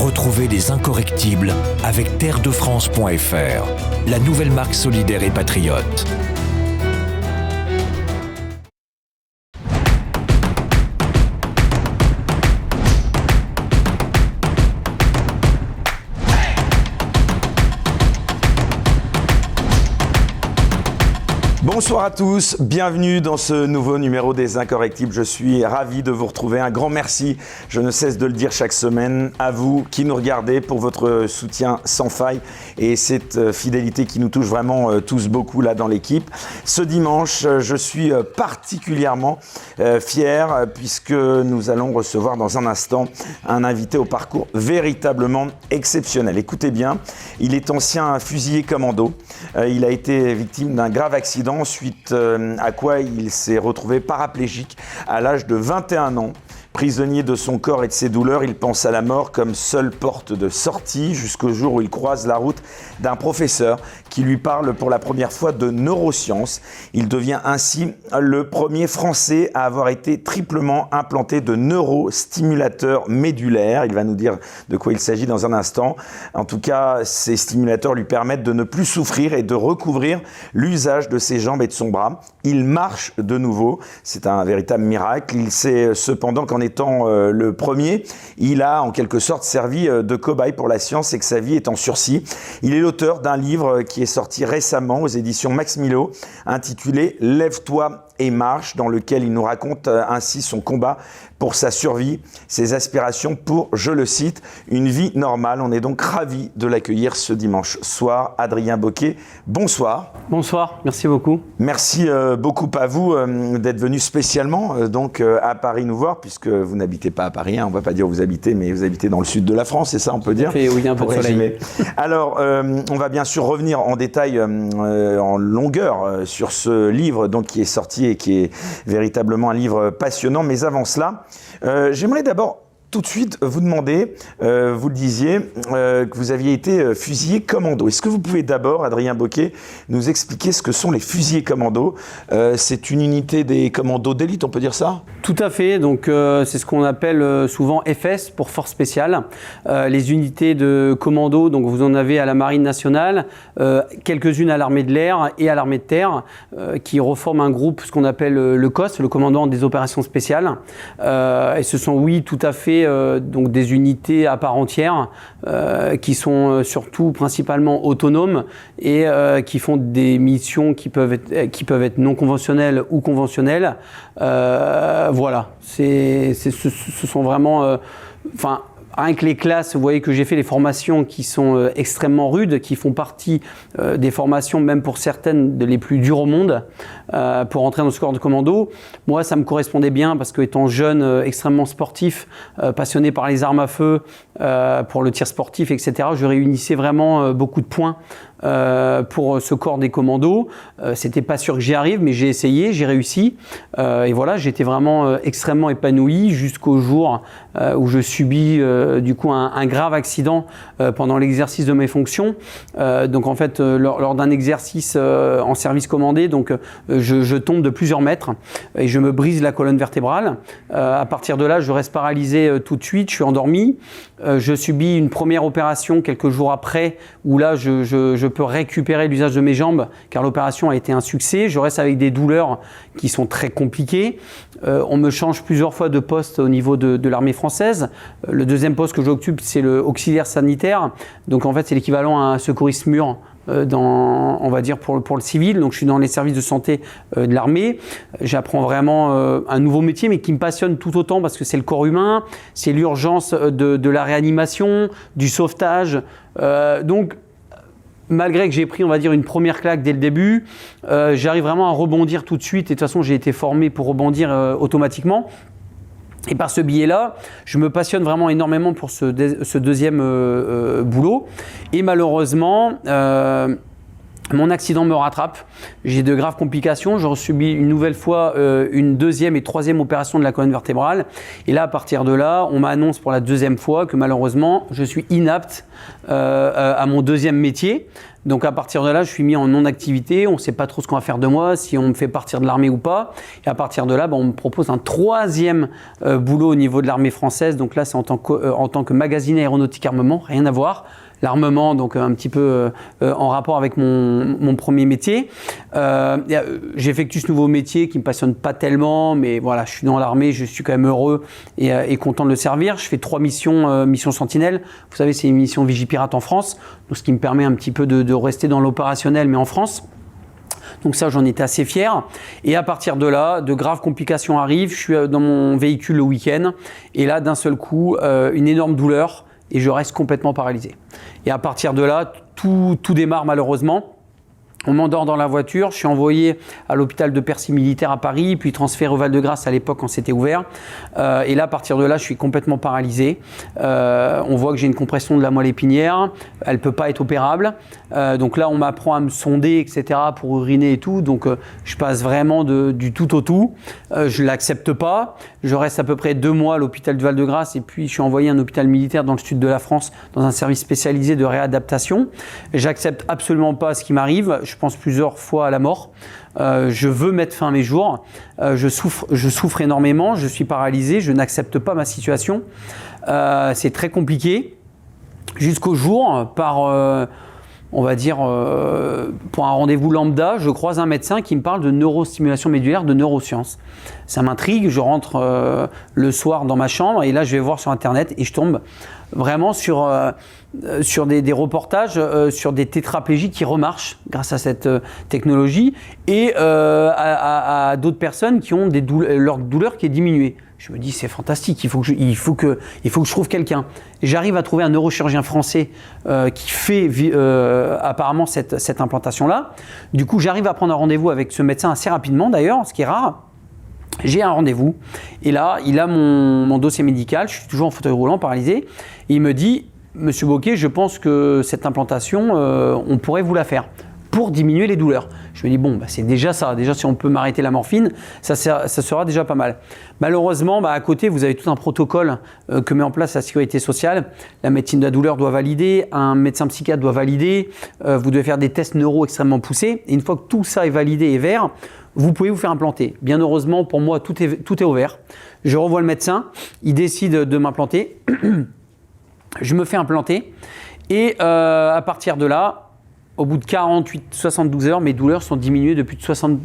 Retrouvez les incorrectibles avec terredefrance.fr, la nouvelle marque solidaire et patriote. Bonsoir à tous, bienvenue dans ce nouveau numéro des Incorrectibles. Je suis ravi de vous retrouver. Un grand merci, je ne cesse de le dire chaque semaine, à vous qui nous regardez pour votre soutien sans faille et cette fidélité qui nous touche vraiment tous beaucoup là dans l'équipe. Ce dimanche, je suis particulièrement fier puisque nous allons recevoir dans un instant un invité au parcours véritablement exceptionnel. Écoutez bien, il est ancien fusilier commando. Il a été victime d'un grave accident suite à quoi il s'est retrouvé paraplégique à l'âge de 21 ans. Prisonnier de son corps et de ses douleurs, il pense à la mort comme seule porte de sortie jusqu'au jour où il croise la route d'un professeur qui lui parle pour la première fois de neurosciences. Il devient ainsi le premier Français à avoir été triplement implanté de neurostimulateurs médulaires. Il va nous dire de quoi il s'agit dans un instant. En tout cas, ces stimulateurs lui permettent de ne plus souffrir et de recouvrir l'usage de ses jambes et de son bras. Il marche de nouveau. C'est un véritable miracle. Il sait cependant qu'en étant le premier, il a en quelque sorte servi de cobaye pour la science et que sa vie est en sursis. Il est l'auteur d'un livre qui est sorti récemment aux éditions Max Milo, intitulé « Lève-toi et marche », dans lequel il nous raconte ainsi son combat pour sa survie, ses aspirations pour, je le cite, une vie normale. On est donc ravis de l'accueillir ce dimanche soir. Adrien Bocquet, bonsoir. Bonsoir, merci beaucoup. Merci beaucoup à vous d'être venu spécialement à Paris nous voir, puisque vous n'habitez pas à Paris, on ne va pas dire où vous habitez, mais vous habitez dans le sud de la France, c'est ça on peut dire? Oui, il y a un peu de soleil. Alors, on va bien sûr revenir en détail, en longueur, sur ce livre donc, qui est sorti et qui est véritablement un livre passionnant. Mais avant cela, j'aimerais d'abord tout de suite vous demander, vous le disiez, que vous aviez été fusilier commando. Est-ce que vous pouvez d'abord, Adrien Bocquet, nous expliquer ce que sont les fusiliers commando? C'est une unité des commandos d'élite, on peut dire ça? Tout à fait, donc c'est ce qu'on appelle souvent FS pour force spéciale. Les unités de commando, donc vous en avez à la Marine nationale, quelques-unes à l'armée de l'air et à l'armée de terre, qui reforment un groupe, ce qu'on appelle le COS, le commandant des opérations spéciales. Et ce sont, oui, tout à fait, donc des unités à part entière qui sont surtout principalement autonomes et qui font des missions qui peuvent être non conventionnelles ou conventionnelles. Voilà, ce sont vraiment... Rien que les classes, vous voyez que j'ai fait les formations qui sont extrêmement rudes, qui font partie des formations, même pour certaines, les plus dures au monde, pour entrer dans ce corps de commando. Moi, ça me correspondait bien parce qu'étant jeune, extrêmement sportif, passionné par les armes à feu, pour le tir sportif, etc., je réunissais vraiment beaucoup de points pour ce corps des commandos. C'était pas sûr que j'y arrive, mais j'ai essayé, j'ai réussi. Et voilà, j'étais vraiment extrêmement épanoui jusqu'au jour où je subis du coup un grave accident pendant l'exercice de mes fonctions. Donc en fait, lors d'un exercice en service commandé, donc je tombe de plusieurs mètres et je me brise la colonne vertébrale. À partir de là, je reste paralysé tout de suite, je suis endormi. Je subis une première opération quelques jours après où là, je peux récupérer l'usage de mes jambes car l'opération a été un succès. Je reste avec des douleurs qui sont très compliquées. On me change plusieurs fois de poste au niveau de l'armée française. Le deuxième poste que j'occupe, c'est le auxiliaire sanitaire. Donc en fait, c'est l'équivalent à un secouriste mur on va dire pour le civil. Donc je suis dans les services de santé de l'armée. J'apprends vraiment un nouveau métier, mais qui me passionne tout autant parce que c'est le corps humain, c'est l'urgence de la réanimation, du sauvetage. Donc malgré que j'ai pris, on va dire, une première claque dès le début, j'arrive vraiment à rebondir tout de suite. Et de toute façon, j'ai été formé pour rebondir automatiquement. Et par ce biais-là, je me passionne vraiment énormément pour ce deuxième boulot. Et malheureusement, Mon accident me rattrape, j'ai de graves complications, je subis une nouvelle fois une deuxième et troisième opération de la colonne vertébrale. Et là, à partir de là, on m'annonce pour la deuxième fois que malheureusement, je suis inapte à mon deuxième métier. Donc à partir de là, je suis mis en non-activité, on ne sait pas trop ce qu'on va faire de moi, si on me fait partir de l'armée ou pas. Et à partir de là, on me propose un troisième boulot au niveau de l'armée française. Donc là, c'est en tant que magasinier aéronautique armement, rien à voir. L'armement, donc un petit peu en rapport avec mon premier métier. J'effectue ce nouveau métier qui ne me passionne pas tellement, mais voilà, je suis dans l'armée, je suis quand même heureux et content de le servir. Je fais 3 missions, mission Sentinelle. Vous savez, c'est une mission Vigipirate en France, donc ce qui me permet un petit peu de rester dans l'opérationnel, mais en France. Donc ça, j'en étais assez fier. Et à partir de là, de graves complications arrivent. Je suis dans mon véhicule le week-end, et là, d'un seul coup, une énorme douleur. Et je reste complètement paralysé. Et à partir de là, tout démarre malheureusement. On m'endort dans la voiture, je suis envoyé à l'hôpital de Percy militaire à Paris, puis transféré au Val-de-Grâce à l'époque quand c'était ouvert. Et là, à partir de là, je suis complètement paralysé. On voit que j'ai une compression de la moelle épinière, elle ne peut pas être opérable. Donc là, on m'apprend à me sonder, etc. pour uriner et tout. Donc je passe vraiment du tout au tout. Je ne l'accepte pas. Je reste à peu près 2 mois à l'hôpital du Val-de-Grâce et puis je suis envoyé à un hôpital militaire dans le sud de la France, dans un service spécialisé de réadaptation. J'accepte absolument pas ce qui m'arrive. Je pense plusieurs fois à la mort. Je veux mettre fin à mes jours. Je souffre énormément. Je suis paralysé. Je n'accepte pas ma situation. C'est très compliqué. Jusqu'au jour, on va dire, pour un rendez-vous lambda, je croise un médecin qui me parle de neurostimulation médulaire, de neurosciences. Ça m'intrigue, je rentre le soir dans ma chambre et là je vais voir sur internet et je tombe vraiment sur des reportages sur des tétraplégiques qui remarchent grâce à cette technologie et à d'autres personnes qui ont leur douleur qui est diminuée. Je me dis c'est fantastique, il faut que je trouve quelqu'un. J'arrive à trouver un neurochirurgien français qui fait apparemment cette implantation-là. Du coup, j'arrive à prendre un rendez-vous avec ce médecin assez rapidement d'ailleurs, ce qui est rare. J'ai un rendez-vous et là, il a mon dossier médical, je suis toujours en fauteuil roulant, paralysé. Et il me dit, Monsieur Bocquet, je pense que cette implantation, on pourrait vous la faire pour diminuer les douleurs. Je me dis, bon, c'est déjà ça. Déjà, si on peut m'arrêter la morphine, ça sera déjà pas mal. Malheureusement, à côté, vous avez tout un protocole que met en place la sécurité sociale. La médecine de la douleur doit valider, un médecin psychiatre doit valider, vous devez faire des tests neuro extrêmement poussés. Et une fois que tout ça est validé et vert, vous pouvez vous faire implanter. Bien heureusement, pour moi, tout est ouvert. Je revois le médecin, il décide de m'implanter. Je me fais implanter et à partir de là, au bout de 48-72 heures, mes douleurs sont diminuées de plus de 60%.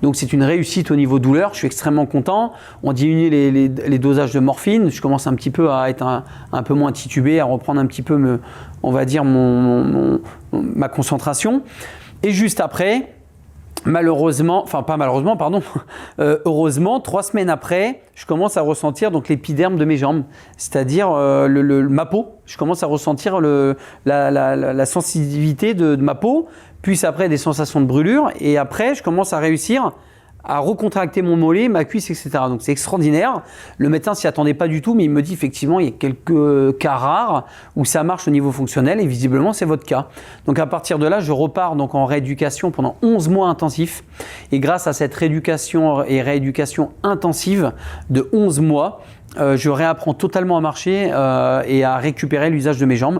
Donc c'est une réussite au niveau douleur, je suis extrêmement content. On diminue les dosages de morphine, je commence un petit peu à être un peu moins titubé, à reprendre un petit peu, on va dire, ma concentration. Et juste après, heureusement, 3 semaines après, je commence à ressentir donc l'épiderme de mes jambes, c'est-à-dire ma peau. Je commence à ressentir la sensibilité de ma peau, puis après des sensations de brûlure, et après je commence à réussir à recontracter mon mollet, ma cuisse, etc. Donc c'est extraordinaire. Le médecin s'y attendait pas du tout, mais il me dit effectivement il y a quelques cas rares où ça marche au niveau fonctionnel et visiblement c'est votre cas. Donc à partir de là, je repars donc en rééducation pendant 11 mois intensifs et grâce à cette rééducation intensive de 11 mois, je réapprends totalement à marcher et à récupérer l'usage de mes jambes.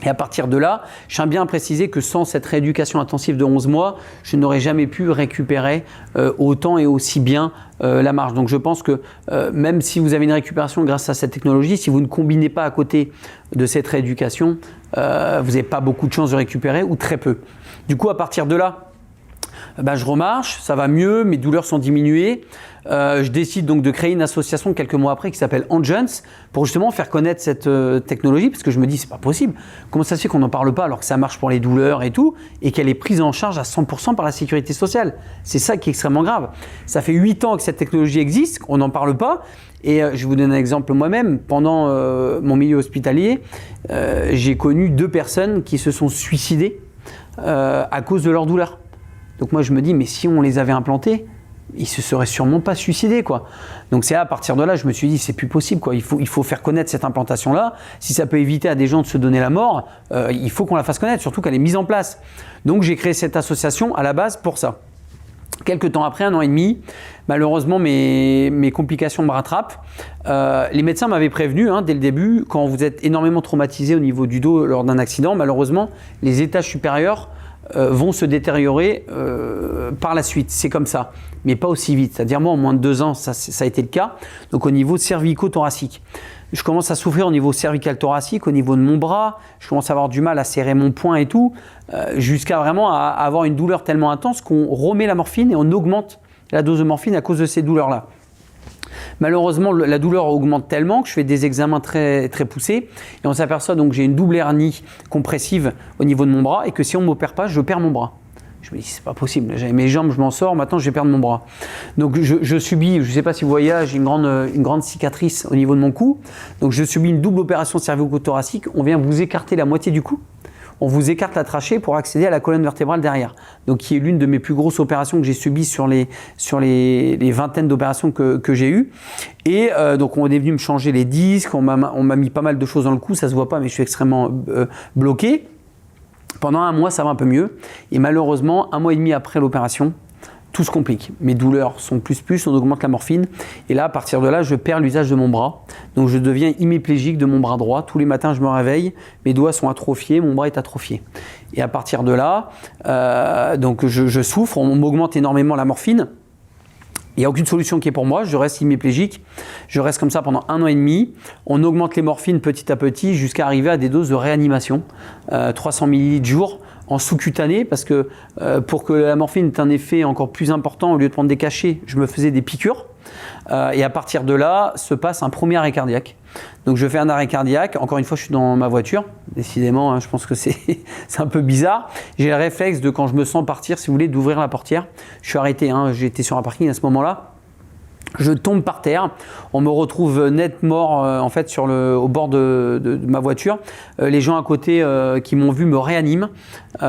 Et à partir de là, je tiens bien à préciser que sans cette rééducation intensive de 11 mois, je n'aurais jamais pu récupérer autant et aussi bien la marche. Donc je pense que même si vous avez une récupération grâce à cette technologie, si vous ne combinez pas à côté de cette rééducation, vous n'avez pas beaucoup de chances de récupérer ou très peu. Du coup, à partir de là, je remarche, ça va mieux, mes douleurs sont diminuées. Je décide donc de créer une association quelques mois après qui s'appelle Engines pour justement faire connaître cette technologie parce que je me dis c'est pas possible. Comment ça se fait qu'on n'en parle pas alors que ça marche pour les douleurs et tout et qu'elle est prise en charge à 100% par la sécurité sociale. C'est ça qui est extrêmement grave. Ça fait 8 ans que cette technologie existe, on n'en parle pas. Et je vais vous donner un exemple moi-même. Pendant mon milieu hospitalier, j'ai connu 2 personnes qui se sont suicidées à cause de leur douleur. Donc moi je me dis mais si on les avait implantés, il se serait sûrement pas suicidé, quoi. Donc c'est à partir de là, je me suis dit, c'est plus possible, quoi. Il faut faire connaître cette implantation-là. Si ça peut éviter à des gens de se donner la mort, il faut qu'on la fasse connaître, surtout qu'elle est mise en place. Donc j'ai créé cette association à la base pour ça. Quelques temps après, 1 an et demi, malheureusement, mes complications me rattrapent. Les médecins m'avaient prévenu dès le début, quand vous êtes énormément traumatisé au niveau du dos lors d'un accident, malheureusement, les étages supérieurs vont se détériorer par la suite. C'est comme ça, mais pas aussi vite. C'est-à-dire moi, en moins de 2 ans, ça a été le cas. Donc au niveau cervico-thoracique. Je commence à souffrir au niveau cervical-thoracique, au niveau de mon bras. Je commence à avoir du mal à serrer mon poing et tout, jusqu'à vraiment à avoir une douleur tellement intense qu'on remet la morphine et on augmente la dose de morphine à cause de ces douleurs-là. Malheureusement, la douleur augmente tellement que je fais des examens très, très poussés et on s'aperçoit donc que j'ai une double hernie compressive au niveau de mon bras et que si on ne m'opère pas, je perds mon bras. Je me dis, c'est pas possible, j'avais mes jambes, je m'en sors, maintenant je vais perdre mon bras. Donc je subis, je ne sais pas si vous voyez, j'ai une grande cicatrice au niveau de mon cou. Donc je subis une double opération cervico-thoracique, on vient vous écarter la moitié du cou. On vous écarte la trachée pour accéder à la colonne vertébrale derrière. Donc qui est l'une de mes plus grosses opérations que j'ai subies sur les vingtaines d'opérations que j'ai eues. Et donc on est venu me changer les disques, on m'a mis pas mal de choses dans le cou, ça se voit pas mais je suis extrêmement bloqué. Pendant 1 mois, ça va un peu mieux. Et malheureusement, 1 mois et demi après l'opération, tout se complique. Mes douleurs sont plus, on augmente la morphine. Et là, à partir de là, je perds l'usage de mon bras. Donc je deviens hémiplégique de mon bras droit. Tous les matins, je me réveille, mes doigts sont atrophiés, mon bras est atrophié. Et à partir de là, donc je souffre, on m'augmente énormément la morphine. Il n'y a aucune solution qui est pour moi, je reste hémiplégique, je reste comme ça pendant 1 an et demi. On augmente les morphines petit à petit jusqu'à arriver à des doses de réanimation, 300 ml jour en sous-cutané, parce que pour que la morphine ait un effet encore plus important, au lieu de prendre des cachets, je me faisais des piqûres. Et à partir de là, se passe un premier arrêt cardiaque. Donc je fais un arrêt cardiaque, encore une fois je suis dans ma voiture, décidément je pense que c'est un peu bizarre. J'ai le réflexe de quand je me sens partir, si vous voulez, d'ouvrir la portière. Je suis arrêté, j'étais sur un parking à ce moment-là. Je tombe par terre, on me retrouve net mort en fait au bord de ma voiture. Les gens à côté qui m'ont vu me réaniment,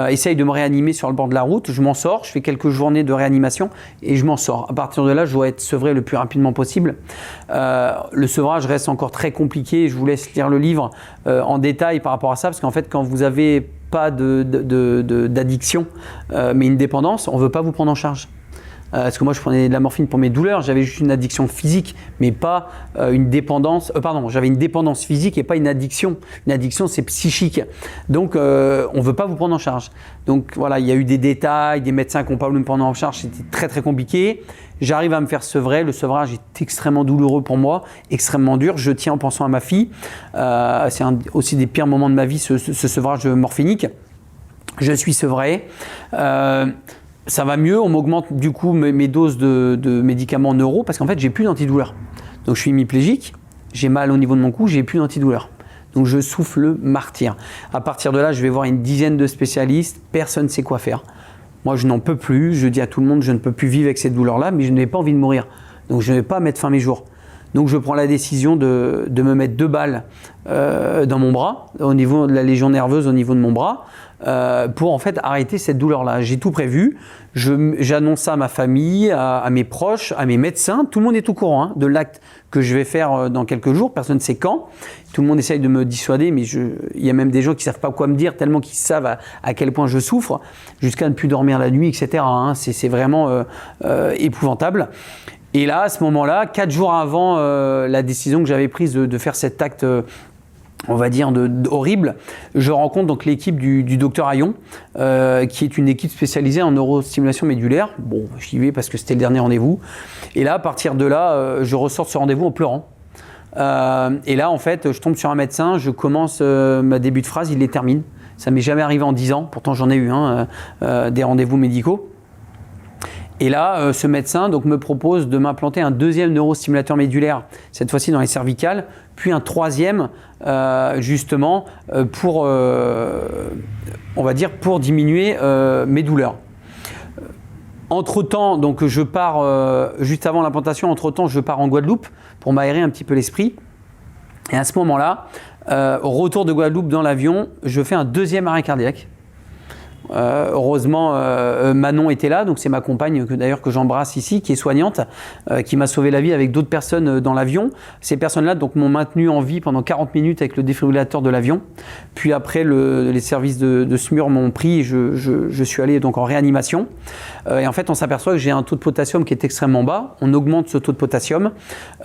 essayent de me réanimer sur le bord de la route. Je m'en sors, je fais quelques journées de réanimation et je m'en sors. À partir de là, je dois être sevré le plus rapidement possible. Le sevrage reste encore très compliqué. Je vous laisse lire le livre en détail par rapport à ça, parce qu'en fait, quand vous avez pas d'addiction, mais une dépendance, on ne veut pas vous prendre en charge. Parce que moi je prenais de la morphine pour mes douleurs, j'avais juste une addiction physique mais pas une dépendance, j'avais une dépendance physique et pas une addiction. Une addiction c'est psychique, donc on veut pas vous prendre en charge. Donc voilà, il y a eu des détails, des médecins qui n'ont pas voulu me prendre en charge, c'était très très compliqué. J'arrive à me faire sevrer, le sevrage est extrêmement douloureux pour moi, extrêmement dur, je tiens en pensant à ma fille. C'est aussi des pires moments de ma vie ce sevrage morphinique. Je suis sevré. Ça va mieux, on m'augmente du coup mes doses de médicaments neuro parce qu'en fait j'ai plus d'antidouleur. Donc je suis hémiplégique, j'ai mal au niveau de mon cou, j'ai plus d'antidouleur. Donc je souffle le martyr. À partir de là, je vais voir une dizaine de spécialistes, personne ne sait quoi faire. Moi je n'en peux plus, je dis à tout le monde je ne peux plus vivre avec cette douleur-là, mais je n'ai pas envie de mourir. Donc je ne vais pas mettre fin à mes jours. Donc je prends la décision de me mettre 2 balles dans mon bras, au niveau de la légion nerveuse, au niveau de mon bras, pour en fait arrêter cette douleur-là. J'ai tout prévu, j'annonce ça à ma famille, à mes proches, à mes médecins, tout le monde est au courant de l'acte que je vais faire dans quelques jours, personne ne sait quand. Tout le monde essaye de me dissuader, mais il y a même des gens qui ne savent pas quoi me dire, tellement qu'ils savent à quel point je souffre, jusqu'à ne plus dormir la nuit, etc. C'est vraiment épouvantable. Et là, à ce moment-là, 4 jours avant la décision que j'avais prise de faire cet acte, on va dire, horrible, je rencontre donc l'équipe du docteur Ayon, qui est une équipe spécialisée en neurostimulation médulaire. Bon, j'y vais parce que c'était le dernier rendez-vous. Et là, à partir de là, je ressors de ce rendez-vous en pleurant. Et là, en fait, je tombe sur un médecin, je commence ma début de phrase, il les termine. Ça m'est jamais arrivé en 10 ans, pourtant j'en ai eu des rendez-vous médicaux. Et là, ce médecin donc, me propose de m'implanter un 2e neurostimulateur médulaire, cette fois-ci dans les cervicales, puis un 3e justement pour, on va dire, pour diminuer mes douleurs. Entre-temps, donc je pars, juste avant l'implantation, entre-temps, je pars en Guadeloupe pour m'aérer un petit peu l'esprit. Et à ce moment-là, au retour de Guadeloupe dans l'avion, je fais un 2e arrêt cardiaque. Heureusement, Manon était là, donc c'est ma compagne que j'embrasse ici, qui est soignante, qui m'a sauvé la vie avec d'autres personnes dans l'avion. Ces personnes-là donc m'ont maintenu en vie pendant 40 minutes avec le défibrillateur de l'avion. Puis après, les services de SMUR m'ont pris et je suis allé donc en réanimation. Et en fait, on s'aperçoit que j'ai un taux de potassium qui est extrêmement bas. On augmente ce taux de potassium.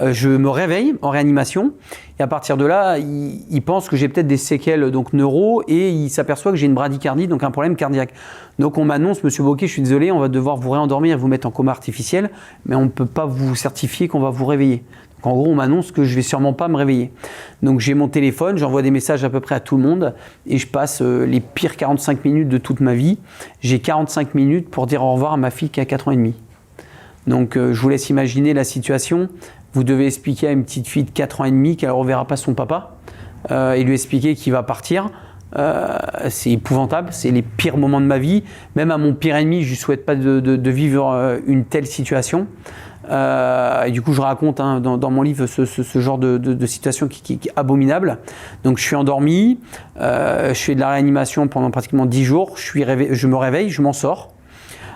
Je me réveille en réanimation. Et à partir de là, il pense que j'ai peut-être des séquelles donc neuro et il s'aperçoit que j'ai une bradycardie, donc un problème cardiaque. Donc on m'annonce, monsieur Bocquet, je suis désolé, on va devoir vous réendormir et vous mettre en coma artificiel, mais on ne peut pas vous certifier qu'on va vous réveiller. Donc en gros, on m'annonce que je vais sûrement pas me réveiller. Donc j'ai mon téléphone, j'envoie des messages à peu près à tout le monde et je passe les pires 45 minutes de toute ma vie. J'ai 45 minutes pour dire au revoir à ma fille qui a 4 ans et demi. Donc je vous laisse imaginer la situation. Vous devez expliquer à une petite fille de 4 ans et demi qu'elle ne reverra pas son papa et lui expliquer qu'il va partir. C'est épouvantable, c'est les pires moments de ma vie. Même à mon pire ennemi, je ne souhaite pas de vivre une telle situation. Et du coup, je raconte dans mon livre ce genre de situation qui est abominable. Donc, je suis endormi, je fais de la réanimation pendant pratiquement 10 jours. Je me réveille, je m'en sors.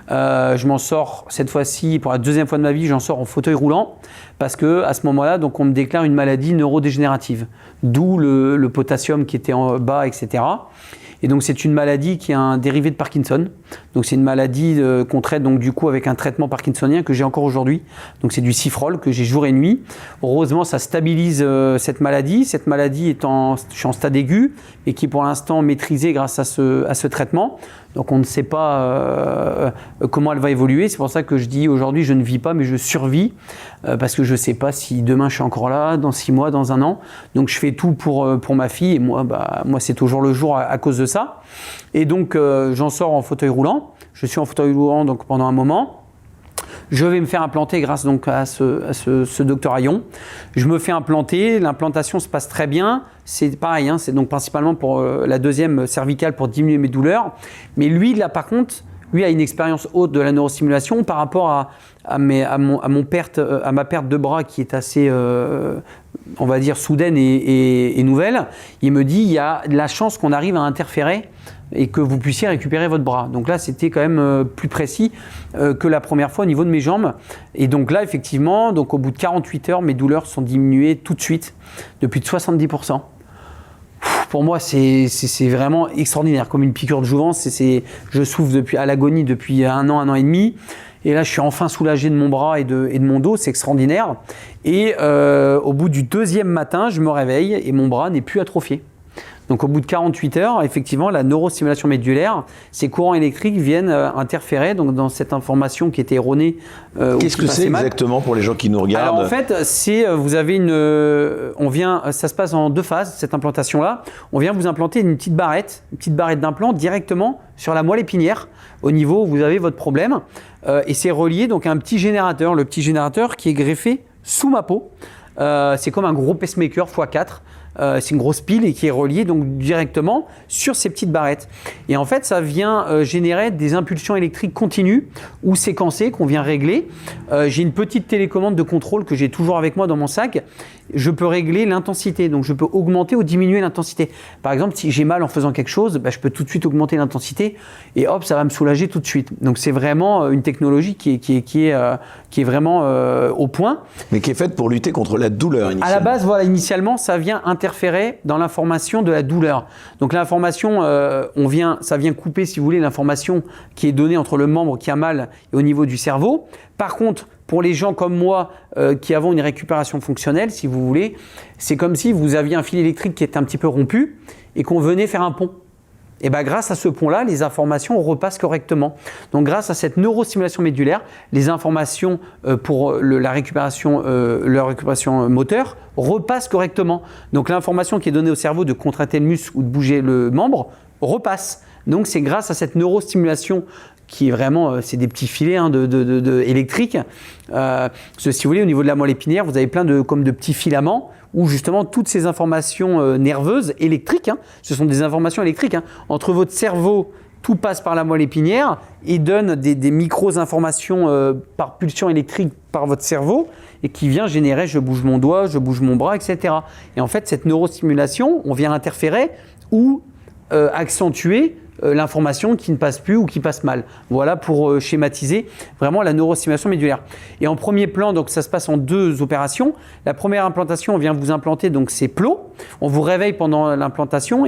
Je m'en sors cette fois-ci, pour la deuxième fois de ma vie, j'en sors en fauteuil roulant parce que à ce moment-là, donc on me déclare une maladie neurodégénérative, d'où le potassium qui était en bas, etc. Et donc c'est une maladie qui est un dérivé de Parkinson. Donc c'est une maladie qu'on traite donc du coup avec un traitement parkinsonien que j'ai encore aujourd'hui. Donc c'est du Cifrol que j'ai jour et nuit. Heureusement ça stabilise cette maladie. Cette maladie je suis en stade aigu et qui est pour l'instant maîtrisée grâce à ce traitement. Donc on ne sait pas comment elle va évoluer. C'est pour ça que je dis aujourd'hui je ne vis pas mais je survis parce que je ne sais pas si demain je suis encore là, dans 6 mois, dans 1 an. Donc je fais tout pour ma fille et moi c'est toujours le jour à cause de ça. Et donc j'en sors en fauteuil roulant. Je suis en fauteuil roulant donc pendant un moment. Je vais me faire implanter grâce donc à ce docteur Ayon. Je me fais implanter, l'implantation se passe très bien. C'est pareil, c'est donc principalement pour la deuxième cervicale pour diminuer mes douleurs. Mais lui, là par contre, lui a une expérience haute de la neurostimulation par rapport à ma perte de bras qui est assez, on va dire, soudaine et nouvelle. Il me dit, il y a de la chance qu'on arrive à interférer et que vous puissiez récupérer votre bras. Donc là, c'était quand même plus précis que la première fois au niveau de mes jambes. Et donc là, effectivement, donc au bout de 48 heures, mes douleurs sont diminuées tout de suite, de plus de 70%. Pour moi, c'est vraiment extraordinaire, comme une piqûre de jouvence. Je souffre à l'agonie depuis 1 an et demi. Et là, je suis enfin soulagé de mon bras et de mon dos, c'est extraordinaire. Et au bout du 2e matin, je me réveille et mon bras n'est plus atrophié. Donc au bout de 48 heures, effectivement, la neurostimulation médulaire, ces courants électriques viennent interférer donc, dans cette information qui était erronée. Qu'est-ce que c'est exactement pour les gens qui nous regardent? Alors en fait, vous avez ça se passe en 2 phases, cette implantation-là. On vient vous implanter une petite barrette d'implant directement sur la moelle épinière, au niveau où vous avez votre problème. Et c'est relié donc à un petit générateur, le petit générateur qui est greffé sous ma peau. C'est comme un gros pacemaker x4. C'est une grosse pile et qui est reliée donc directement sur ces petites barrettes. Et en fait, ça vient générer des impulsions électriques continues ou séquencées qu'on vient régler. J'ai une petite télécommande de contrôle que j'ai toujours avec moi dans mon sac. Je peux régler l'intensité, donc je peux augmenter ou diminuer l'intensité. Par exemple, si j'ai mal en faisant quelque chose, je peux tout de suite augmenter l'intensité et hop, ça va me soulager tout de suite. Donc c'est vraiment une technologie qui est vraiment au point. Mais qui est faite pour lutter contre la douleur initialement. À la base, voilà, initialement, ça vient interférer dans l'information de la douleur. Donc l'information, ça vient couper, si vous voulez, l'information qui est donnée entre le membre qui a mal et au niveau du cerveau. Par contre, pour les gens comme moi qui avons une récupération fonctionnelle, si vous voulez, c'est comme si vous aviez un fil électrique qui était un petit peu rompu et qu'on venait faire un pont. Et grâce à ce pont-là, les informations repassent correctement. Donc grâce à cette neurostimulation médulaire, les informations pour la récupération moteur repassent correctement. Donc l'information qui est donnée au cerveau de contracter le muscle ou de bouger le membre repasse. Donc c'est grâce à cette neurostimulation qui est vraiment, c'est des petits filets électriques. Si vous voulez, au niveau de la moelle épinière, vous avez plein de petits filaments où justement toutes ces informations nerveuses, électriques, ce sont des informations électriques, entre votre cerveau, tout passe par la moelle épinière et donne des micro-informations par pulsion électrique par votre cerveau et qui vient générer, je bouge mon doigt, je bouge mon bras, etc. Et en fait, cette neurostimulation, on vient interférer ou accentuer l'information qui ne passe plus ou qui passe mal. Voilà pour schématiser vraiment la neurostimulation médulaire. Et en premier plan, donc ça se passe en 2 opérations. La première implantation, on vient vous implanter donc ces plots. On vous réveille pendant l'implantation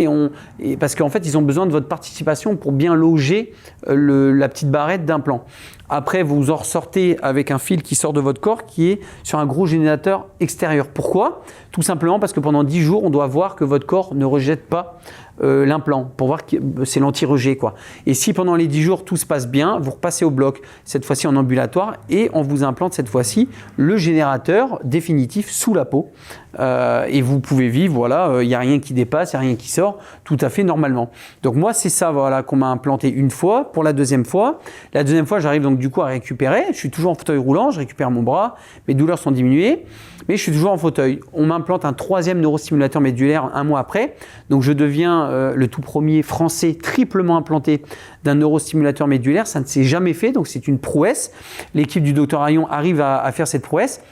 parce qu'en fait, ils ont besoin de votre participation pour bien loger la petite barrette d'implant. Après, vous en ressortez avec un fil qui sort de votre corps qui est sur un gros générateur extérieur. Pourquoi ? Tout simplement parce que pendant 10 jours, on doit voir que votre corps ne rejette pas l'implant pour voir que c'est l'anti-rejet, quoi. Et si pendant les 10 jours tout se passe bien, vous repassez au bloc, cette fois-ci en ambulatoire, et on vous implante cette fois-ci le générateur définitif sous la peau. Et vous pouvez vivre, voilà, il n'y a rien qui dépasse, il n'y a rien qui sort, tout à fait normalement. Donc moi, c'est ça, voilà, qu'on m'a implanté une fois. Pour la deuxième fois, j'arrive donc du coup à récupérer. Je suis toujours en fauteuil roulant, je récupère mon bras, mes douleurs sont diminuées, mais je suis toujours en fauteuil. On m'implante un 3e neurostimulateur médulaire 1 mois après, donc je deviens le tout premier français triplement implanté d'un neurostimulateur médulaire. Ça ne s'est jamais fait, donc c'est une prouesse. L'équipe du Dr Hayon arrive à faire cette prouesse.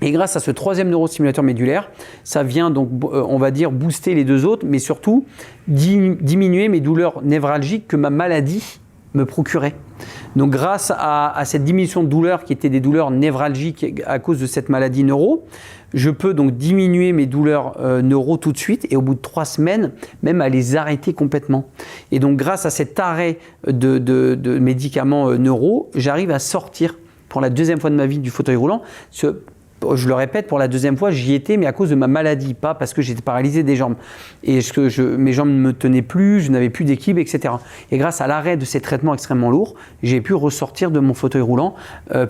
Et grâce à ce 3e neurostimulateur médulaire, ça vient donc, on va dire, booster les 2 autres, mais surtout diminuer mes douleurs névralgiques que ma maladie me procurait. Donc grâce à cette diminution de douleurs qui étaient des douleurs névralgiques à cause de cette maladie neuro, je peux donc diminuer mes douleurs neuro tout de suite et au bout de 3 semaines, même à les arrêter complètement. Et donc grâce à cet arrêt de médicaments neuro, j'arrive à sortir pour la 2e fois de ma vie du fauteuil roulant. Je le répète, pour la 2e fois, j'y étais, mais à cause de ma maladie, pas parce que j'étais paralysé des jambes. Et mes jambes ne me tenaient plus, je n'avais plus d'équilibre, etc. Et grâce à l'arrêt de ces traitements extrêmement lourds, j'ai pu ressortir de mon fauteuil roulant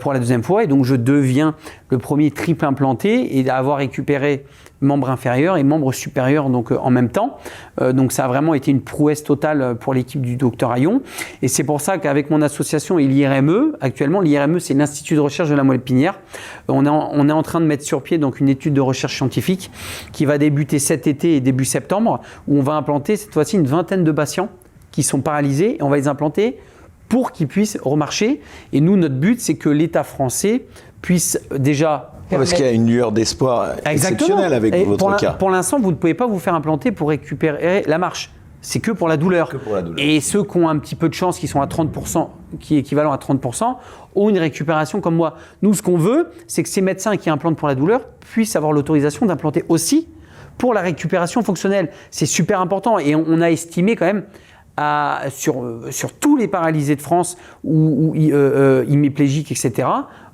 pour la 2e fois. Et donc, je deviens le premier triple implanté et avoir récupéré membre inférieur et membre supérieur donc, en même temps. Donc ça a vraiment été une prouesse totale pour l'équipe du Dr Hayon. Et c'est pour ça qu'avec mon association et l'IRME, actuellement, l'IRME c'est l'Institut de recherche de la moelle épinière, on est en train de mettre sur pied donc, une étude de recherche scientifique qui va débuter cet été et début septembre, où on va implanter cette fois-ci une 20aine de patients qui sont paralysés et on va les implanter pour qu'ils puissent remarcher. Et nous, notre but, c'est que l'État français puisse déjà... Parce qu'il y a une lueur d'espoir exceptionnelle avec votre cas. Pour l'instant, vous ne pouvez pas vous faire implanter pour récupérer la marche. C'est que pour la douleur. Et ceux qui ont un petit peu de chance, qui sont à 30%, qui est équivalent à 30%, ont une récupération comme moi. Nous, ce qu'on veut, c'est que ces médecins qui implantent pour la douleur puissent avoir l'autorisation d'implanter aussi pour la récupération fonctionnelle. C'est super important. Et on a estimé quand même sur tous les paralysés de France ou hémiplégiques, etc.,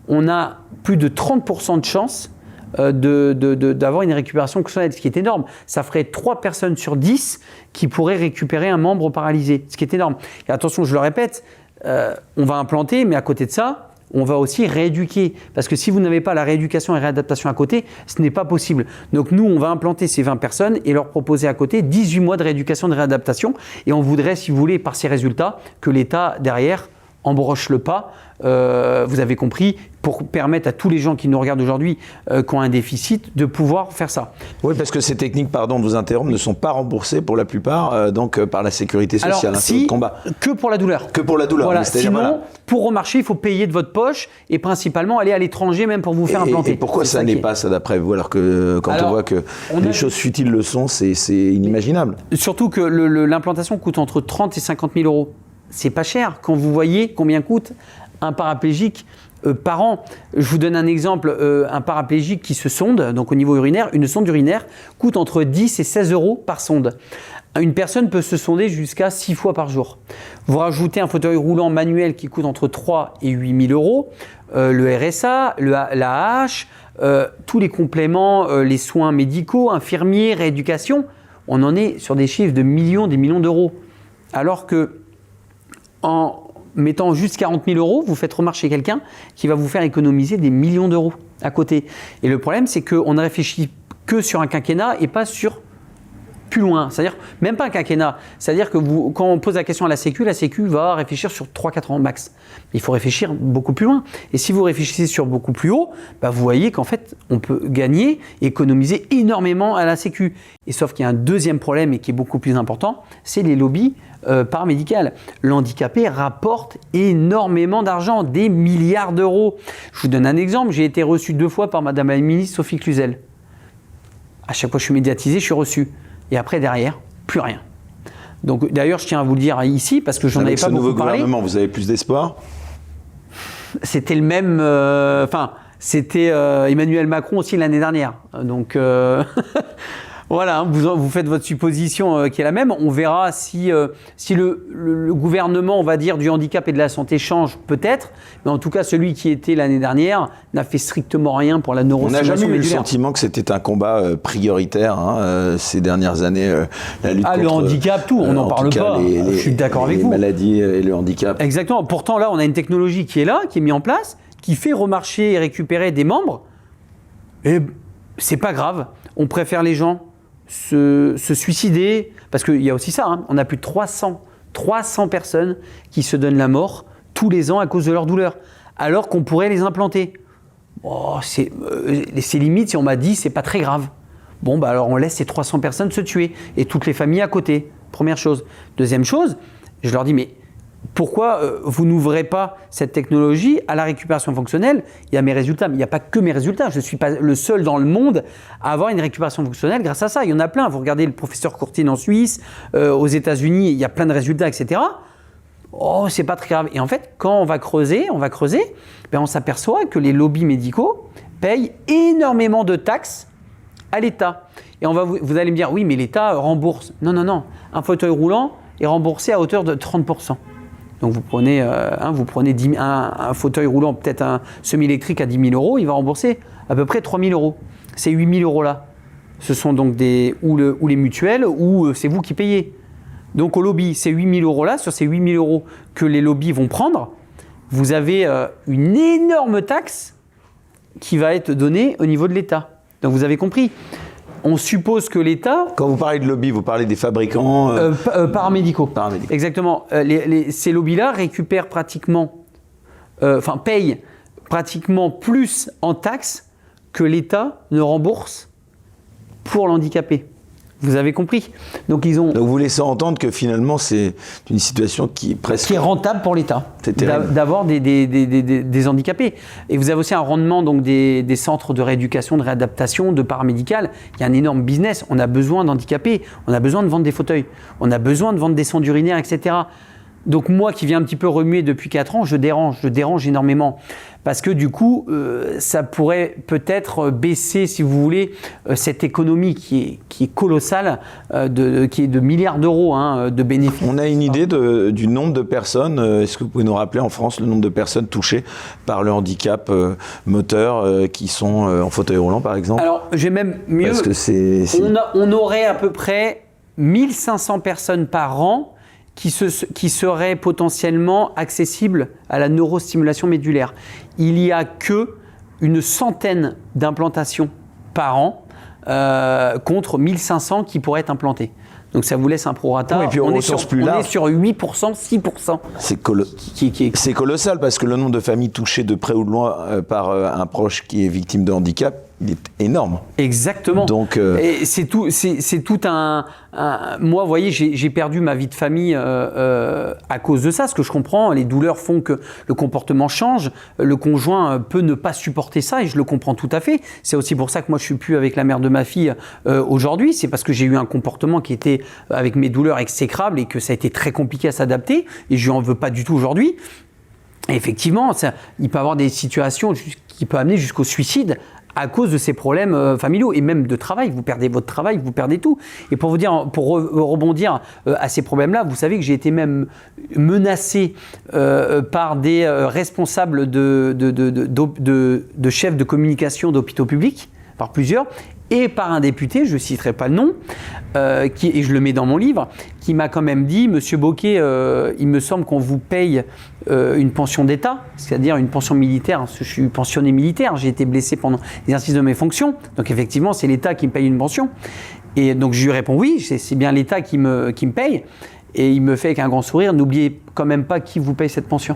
on a plus de 30% de chances d'avoir une récupération fonctionnelle, ce qui est énorme. Ça ferait 3 personnes sur 10 qui pourraient récupérer un membre paralysé, ce qui est énorme. Et attention, je le répète, on va implanter, mais à côté de ça, on va aussi rééduquer. Parce que si vous n'avez pas la rééducation et réadaptation à côté, ce n'est pas possible. Donc nous, on va implanter ces 20 personnes et leur proposer à côté 18 mois de rééducation et de réadaptation. Et on voudrait, si vous voulez, par ces résultats, que l'État, derrière, embroche le pas, vous avez compris, pour permettre à tous les gens qui nous regardent aujourd'hui, qui ont un déficit, de pouvoir faire ça. Oui, parce que ces techniques, pardon de vous interrompre, ne sont pas remboursées pour la plupart par la sécurité sociale. Alors, si, combat. Que pour la douleur. Que pour la douleur. Voilà. Sinon, pour remarcher, il faut payer de votre poche et principalement aller à l'étranger même pour vous faire implanter. Et pourquoi ça n'est pas ça d'après vous, alors que quand on voit que les choses futiles le sont, c'est inimaginable. Surtout que l'implantation coûte entre 30 et 50 000 euros. C'est pas cher quand vous voyez combien coûte un paraplégique par an. Je vous donne un exemple, un paraplégique qui se sonde, donc au niveau urinaire, une sonde urinaire coûte entre 10 et 16 euros par sonde. Une personne peut se sonder jusqu'à 6 fois par jour. Vous rajoutez un fauteuil roulant manuel qui coûte entre 3 et 8 000 euros, le RSA, la AH, tous les compléments, les soins médicaux, infirmiers, rééducation, on en est sur des chiffres de millions, des millions d'euros. Alors que en mettant juste 40 000 euros, vous faites remarcher quelqu'un qui va vous faire économiser des millions d'euros à côté. Et le problème, c'est qu'on ne réfléchit que sur un quinquennat et pas sur plus loin. C'est-à-dire, même pas un quinquennat. C'est-à-dire que quand on pose la question à la Sécu va réfléchir sur 3-4 ans max. Il faut réfléchir beaucoup plus loin. Et si vous réfléchissez sur beaucoup plus haut, vous voyez qu'en fait, on peut gagner, économiser énormément à la Sécu. Et sauf qu'il y a un deuxième problème et qui est beaucoup plus important, c'est les lobbies paramédicales. L'handicapé rapporte énormément d'argent, des milliards d'euros. Je vous donne un exemple. J'ai été reçu 2 fois par Madame la ministre Sophie Cluzel. À chaque fois que je suis médiatisé, je suis reçu. Et après, derrière, plus rien. Donc d'ailleurs, je tiens à vous le dire ici parce que j'en avais pas beaucoup parlé. Avec ce nouveau gouvernement, vous avez plus d'espoir? C'était le même. C'était Emmanuel Macron aussi l'année dernière. Donc voilà, hein, vous faites votre supposition qui est la même. On verra si le gouvernement, on va dire, du handicap et de la santé change, peut-être. Mais en tout cas, celui qui était l'année dernière n'a fait strictement rien pour la neurostimulation médulaire. On n'a jamais eu le sentiment que c'était un combat prioritaire ces dernières années, la lutte contre le handicap, tout, on n'en parle pas. Je suis d'accord avec vous. Les maladies et le handicap. Exactement. Pourtant, là, on a une technologie qui est là, qui est mise en place, qui fait remarcher et récupérer des membres. Et c'est pas grave. On préfère les gens se suicider, parce qu'il y a aussi ça, hein, on a plus de 300 personnes qui se donnent la mort tous les ans à cause de leur douleur, alors qu'on pourrait les implanter. Oh, c'est limite, si on m'a dit, c'est pas très grave. Bon, bah alors on laisse ces 300 personnes se tuer, et toutes les familles à côté, première chose. Deuxième chose, je leur dis, mais pourquoi vous n'ouvrez pas cette technologie à la récupération fonctionnelle? Il y a mes résultats, mais il n'y a pas que mes résultats. Je ne suis pas le seul dans le monde à avoir une récupération fonctionnelle grâce à ça. Il y en a plein. Vous regardez le professeur Courtine en Suisse, aux États-Unis, il y a plein de résultats, etc. Oh, c'est pas très grave. Et en fait, quand on va creuser, ben on s'aperçoit que les lobbies médicaux payent énormément de taxes à l'État. Et vous allez me dire, oui, mais l'État rembourse. Non. Un fauteuil roulant est remboursé à hauteur de 30%. Donc vous prenez un fauteuil roulant, peut-être un semi-électrique à 10 000 €, il va rembourser à peu près 3 000 €. Ces 8 000 € là, ce sont donc ou les mutuelles ou c'est vous qui payez. Donc au lobby, ces 8 000 € là, sur ces 8 000 € que les lobbies vont prendre, vous avez une énorme taxe qui va être donnée au niveau de l'État. Donc vous avez compris. On suppose que l'État... Quand vous parlez de lobby, vous parlez des fabricants paramédicaux. Exactement. Ces lobbies-là récupèrent payent pratiquement plus en taxes que l'État ne rembourse pour l'handicapé. Vous avez compris. Donc vous laissez entendre que finalement c'est une situation qui est presque... Qui est rentable pour l'État d'avoir des handicapés. Et vous avez aussi un rendement donc, des centres de rééducation, de réadaptation, de paramédical. Il y a un énorme business. On a besoin d'handicapés. On a besoin de vendre des fauteuils. On a besoin de vendre des sondes urinaires, etc. Donc moi qui viens un petit peu remuer depuis 4 ans, je dérange énormément. Parce que du coup, ça pourrait peut-être baisser, si vous voulez, cette économie qui est colossale, qui est de milliards d'euros de bénéfices. On a une idée du nombre de personnes, est-ce que vous pouvez nous rappeler en France le nombre de personnes touchées par le handicap moteur qui sont en fauteuil roulant par exemple? Alors j'ai même mieux, parce que on aurait à peu près 1500 personnes par an qui seraient potentiellement accessibles à la neurostimulation médulaire. Il n'y a que une centaine d'implantations par an contre 1500 qui pourraient être implantées. Donc ça vous laisse un prorata. Oui, et puis on est sur 8%, 6%. C'est colossal parce que le nombre de familles touchées de près ou de loin par un proche qui est victime de handicap, il est énorme. Exactement. Donc, et c'est tout un... Moi, vous voyez, j'ai perdu ma vie de famille à cause de ça, ce que je comprends. Les douleurs font que le comportement change. Le conjoint peut ne pas supporter ça et je le comprends tout à fait. C'est aussi pour ça que moi, je ne suis plus avec la mère de ma fille aujourd'hui. C'est parce que j'ai eu un comportement qui était avec mes douleurs exécrables et que ça a été très compliqué à s'adapter. Et je lui en veux pas du tout aujourd'hui. Et effectivement, il peut y avoir des situations qui peuvent amener jusqu'au suicide à cause de ces problèmes familiaux et même de travail. Vous perdez votre travail, vous perdez tout. Et pour rebondir à ces problèmes-là, vous savez que j'ai été même menacé par des responsables de chefs de communication d'hôpitaux publics, par plusieurs, et par un député, je ne citerai pas le nom, et je le mets dans mon livre, qui m'a quand même dit, Monsieur Bocquet, il me semble qu'on vous paye une pension d'État, c'est-à-dire une pension militaire, parce que je suis pensionné militaire, j'ai été blessé pendant l'exercice de mes fonctions, donc effectivement c'est l'État qui me paye une pension. Et donc je lui réponds oui, c'est bien l'État qui me paye, et il me fait avec un grand sourire, n'oubliez quand même pas qui vous paye cette pension.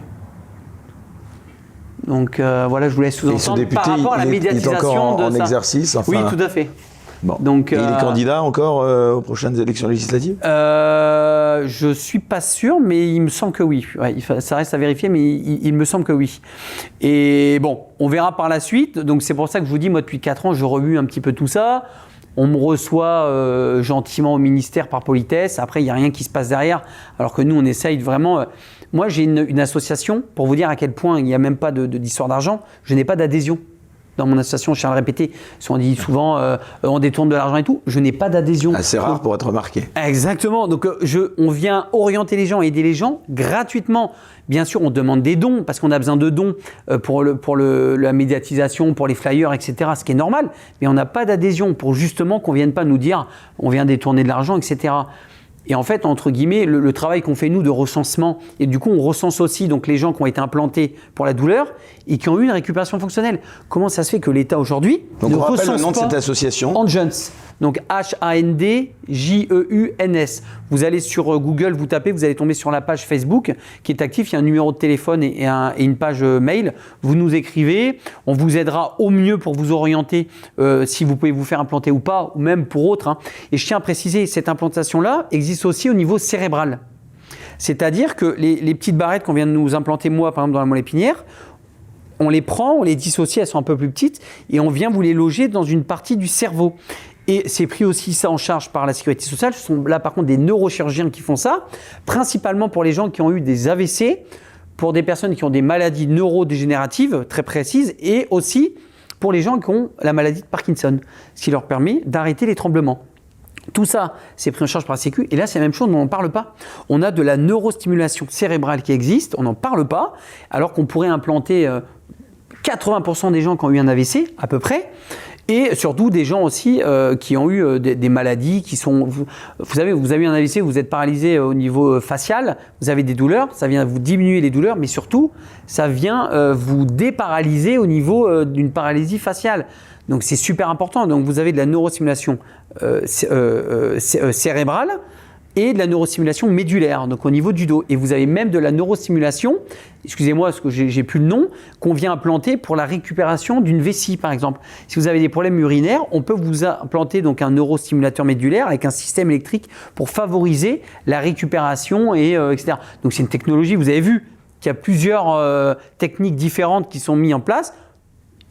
Donc voilà, je vous laisse sous-entendre par rapport à la médiatisation de ça. Il est encore en exercice, enfin... Oui, tout à fait. Bon. Donc, et il est candidat encore aux prochaines élections législatives? Je suis pas sûr, mais il me semble que oui. Ouais, ça reste à vérifier, mais il me semble que oui. Et bon, on verra par la suite. Donc c'est pour ça que je vous dis, moi depuis 4 ans, je remue un petit peu tout ça. on me reçoit gentiment au ministère par politesse. Après, il n'y a rien qui se passe derrière. Alors que nous, on essaye vraiment. Moi, j'ai une association, pour vous dire à quel point il n'y a même pas d'histoire d'argent. Je n'ai pas d'adhésion. Dans mon association, je tiens à le répéter, parce qu'on dit souvent on détourne de l'argent et tout, je n'ai pas d'adhésion. Assez rare pour être remarqué. Exactement, donc on vient orienter les gens, aider les gens gratuitement. Bien sûr, on demande des dons, parce qu'on a besoin de dons pour la médiatisation, pour les flyers, etc., ce qui est normal, mais on n'a pas d'adhésion pour justement qu'on ne vienne pas nous dire on vient détourner de l'argent, etc. Et en fait, entre guillemets, le travail qu'on fait nous de recensement, et du coup on recense aussi donc, les gens qui ont été implantés pour la douleur et qui ont eu une récupération fonctionnelle. Comment ça se fait que l'État aujourd'hui donc ne on rappelle recense le nom de pas cette association Handjeuns, donc Handjeuns. Vous allez sur Google, vous tapez, vous allez tomber sur la page Facebook qui est active, il y a un numéro de téléphone et une page mail. Vous nous écrivez, on vous aidera au mieux pour vous orienter si vous pouvez vous faire implanter ou pas, ou même pour autres. Hein. Et je tiens à préciser, cette implantation-là existe aussi au niveau cérébral. C'est-à-dire que les petites barrettes qu'on vient de nous implanter, moi, par exemple, dans la moelle épinière, on les prend, on les dissocie, elles sont un peu plus petites, et on vient vous les loger dans une partie du cerveau. Et c'est pris aussi ça en charge par la sécurité sociale. Ce sont là par contre des neurochirurgiens qui font ça, principalement pour les gens qui ont eu des AVC, pour des personnes qui ont des maladies neurodégénératives très précises, et aussi pour les gens qui ont la maladie de Parkinson, ce qui leur permet d'arrêter les tremblements. Tout ça, c'est pris en charge par la Sécu. Et là, c'est la même chose, mais on n'en parle pas. On a de la neurostimulation cérébrale qui existe, on n'en parle pas, alors qu'on pourrait implanter 80% des gens qui ont eu un AVC, à peu près, et surtout des gens aussi qui ont eu des maladies qui sont... Vous savez, vous avez un AVC, vous êtes paralysé au niveau facial, vous avez des douleurs, ça vient vous diminuer les douleurs, mais surtout, ça vient vous déparalyser au niveau d'une paralysie faciale. Donc c'est super important. Donc vous avez de la neurostimulation cérébrale et de la neurostimulation médulaire, donc au niveau du dos. Et vous avez même de la neurostimulation, excusez-moi parce que j'ai plus le nom, qu'on vient implanter pour la récupération d'une vessie par exemple. Si vous avez des problèmes urinaires, on peut vous implanter donc un neurostimulateur médulaire avec un système électrique pour favoriser la récupération et etc. Donc c'est une technologie, vous avez vu qu'il y a plusieurs techniques différentes qui sont mises en place.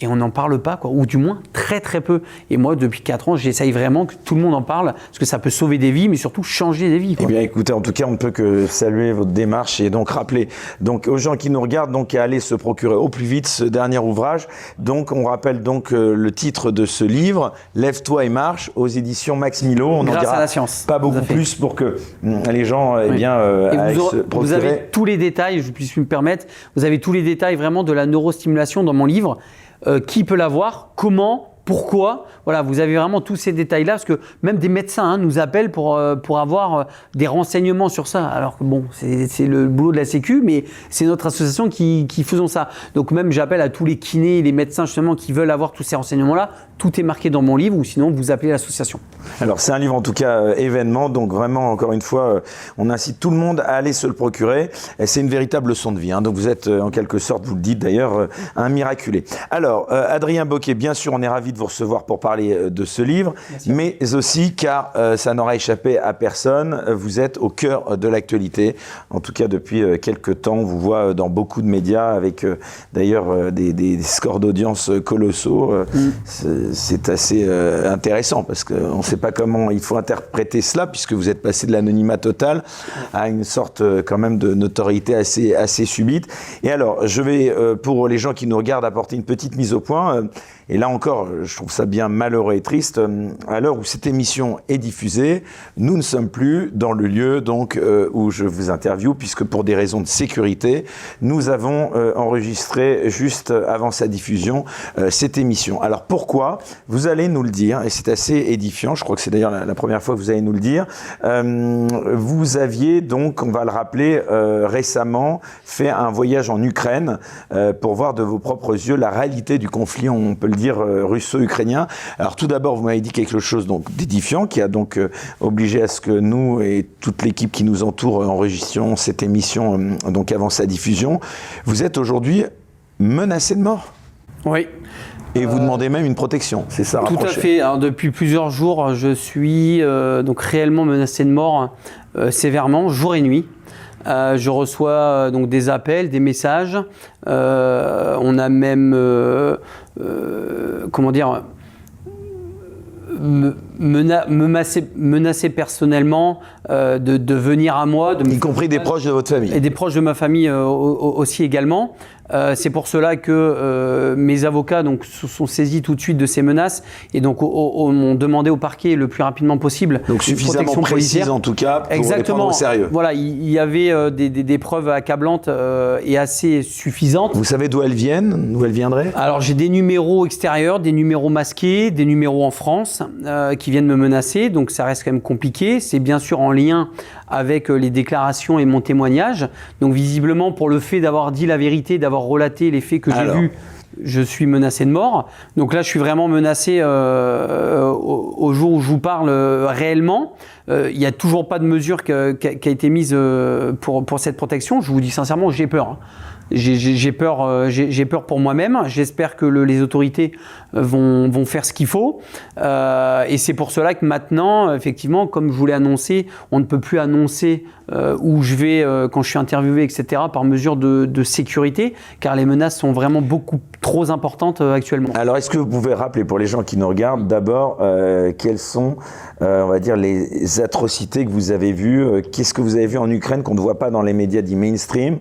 Et on n'en parle pas, quoi, ou du moins très très peu. Et moi, depuis 4 ans, j'essaye vraiment que tout le monde en parle, parce que ça peut sauver des vies, mais surtout changer des vies, quoi. Eh bien, écoutez, en tout cas, on ne peut que saluer votre démarche et donc rappeler donc, aux gens qui nous regardent donc, à aller se procurer au plus vite ce dernier ouvrage. Donc, on rappelle donc le titre de ce livre, Lève-toi et marche, aux éditions Max Milo. On Grâce en dira à la science. Pas beaucoup plus pour que les gens oui. aillent se procurer. Vous avez tous les détails, je puisse me permettre, vous avez tous les détails vraiment de la neurostimulation dans mon livre. Qui peut l'avoir, comment, pourquoi, voilà, vous avez vraiment tous ces détails-là, parce que même des médecins nous appellent pour avoir des renseignements sur ça, alors que bon, c'est le boulot de la Sécu, mais c'est notre association qui faisons ça. Donc même j'appelle à tous les kinés, les médecins justement qui veulent avoir tous ces renseignements-là, tout est marqué dans mon livre, ou sinon vous appelez l'association. Alors c'est un livre en tout cas événement, donc vraiment encore une fois, on incite tout le monde à aller se le procurer, et c'est une véritable leçon de vie, hein. Donc vous êtes en quelque sorte, vous le dites d'ailleurs, un miraculé. Alors Adrien Bocquet, bien sûr on est ravi de vous recevoir pour parler de ce livre, mais aussi car ça n'aura échappé à personne, vous êtes au cœur de l'actualité, en tout cas depuis quelques temps, on vous voit dans beaucoup de médias avec d'ailleurs des scores d'audience colossaux, c'est assez intéressant parce qu'on ne sait pas comment il faut interpréter cela puisque vous êtes passé de l'anonymat total à une sorte quand même de notoriété assez subite. Et alors, je vais, pour les gens qui nous regardent, apporter une petite mise au point. Et là encore, je trouve ça bien malheureux et triste. À l'heure où cette émission est diffusée, nous ne sommes plus dans le lieu donc, où je vous interviewe, puisque pour des raisons de sécurité, nous avons enregistré juste avant sa diffusion cette émission. Alors pourquoi ? Vous allez nous le dire, et c'est assez édifiant, je crois que c'est d'ailleurs la première fois que vous allez nous le dire. Vous aviez donc, on va le rappeler, récemment fait un voyage en Ukraine pour voir de vos propres yeux la réalité du conflit, on peut le dire, russo-ukrainien. Alors tout d'abord, vous m'avez dit quelque chose donc d'édifiant qui a donc obligé à ce que nous et toute l'équipe qui nous entoure enregistrions cette émission donc avant sa diffusion. Vous êtes aujourd'hui menacé de mort. Oui. Et vous demandez même une protection, c'est ça? Tout à fait. Alors, depuis plusieurs jours, je suis donc réellement menacé de mort sévèrement, jour et nuit. Je reçois donc des appels, des messages. On a même, comment dire, menacer personnellement de venir à moi. Y compris des proches de votre famille. Et des proches de ma famille aussi également. C'est pour cela que mes avocats se sont saisis tout de suite de ces menaces et donc m'ont demandé au parquet le plus rapidement possible donc suffisamment précise en tout cas pour les prendre au sérieux. Voilà, il y avait des preuves accablantes et assez suffisantes. Vous savez d'où elles viennent, d'où elles viendraient? Alors j'ai des numéros extérieurs, des numéros masqués, des numéros en France qui viennent me menacer, donc ça reste quand même compliqué. C'est bien sûr en lien avec les déclarations et mon témoignage. Donc visiblement, pour le fait d'avoir dit la vérité, d'avoir relaté les faits que j'ai vus, je suis menacé de mort. Donc là, je suis vraiment menacé au jour où je vous parle réellement. Il n'y a toujours pas de mesure qui a été mise pour cette protection. Je vous dis sincèrement, j'ai peur. Hein. J'ai peur pour moi-même. J'espère que les autorités vont faire ce qu'il faut. Et c'est pour cela que maintenant, effectivement, comme je vous l'ai annoncé, on ne peut plus annoncer où je vais quand je suis interviewé, etc., par mesure de sécurité, car les menaces sont vraiment beaucoup trop importantes actuellement. Alors, est-ce que vous pouvez rappeler pour les gens qui nous regardent d'abord quelles sont, on va dire, les atrocités que vous avez vues? Qu'est-ce que vous avez vu en Ukraine qu'on ne voit pas dans les médias dits mainstream?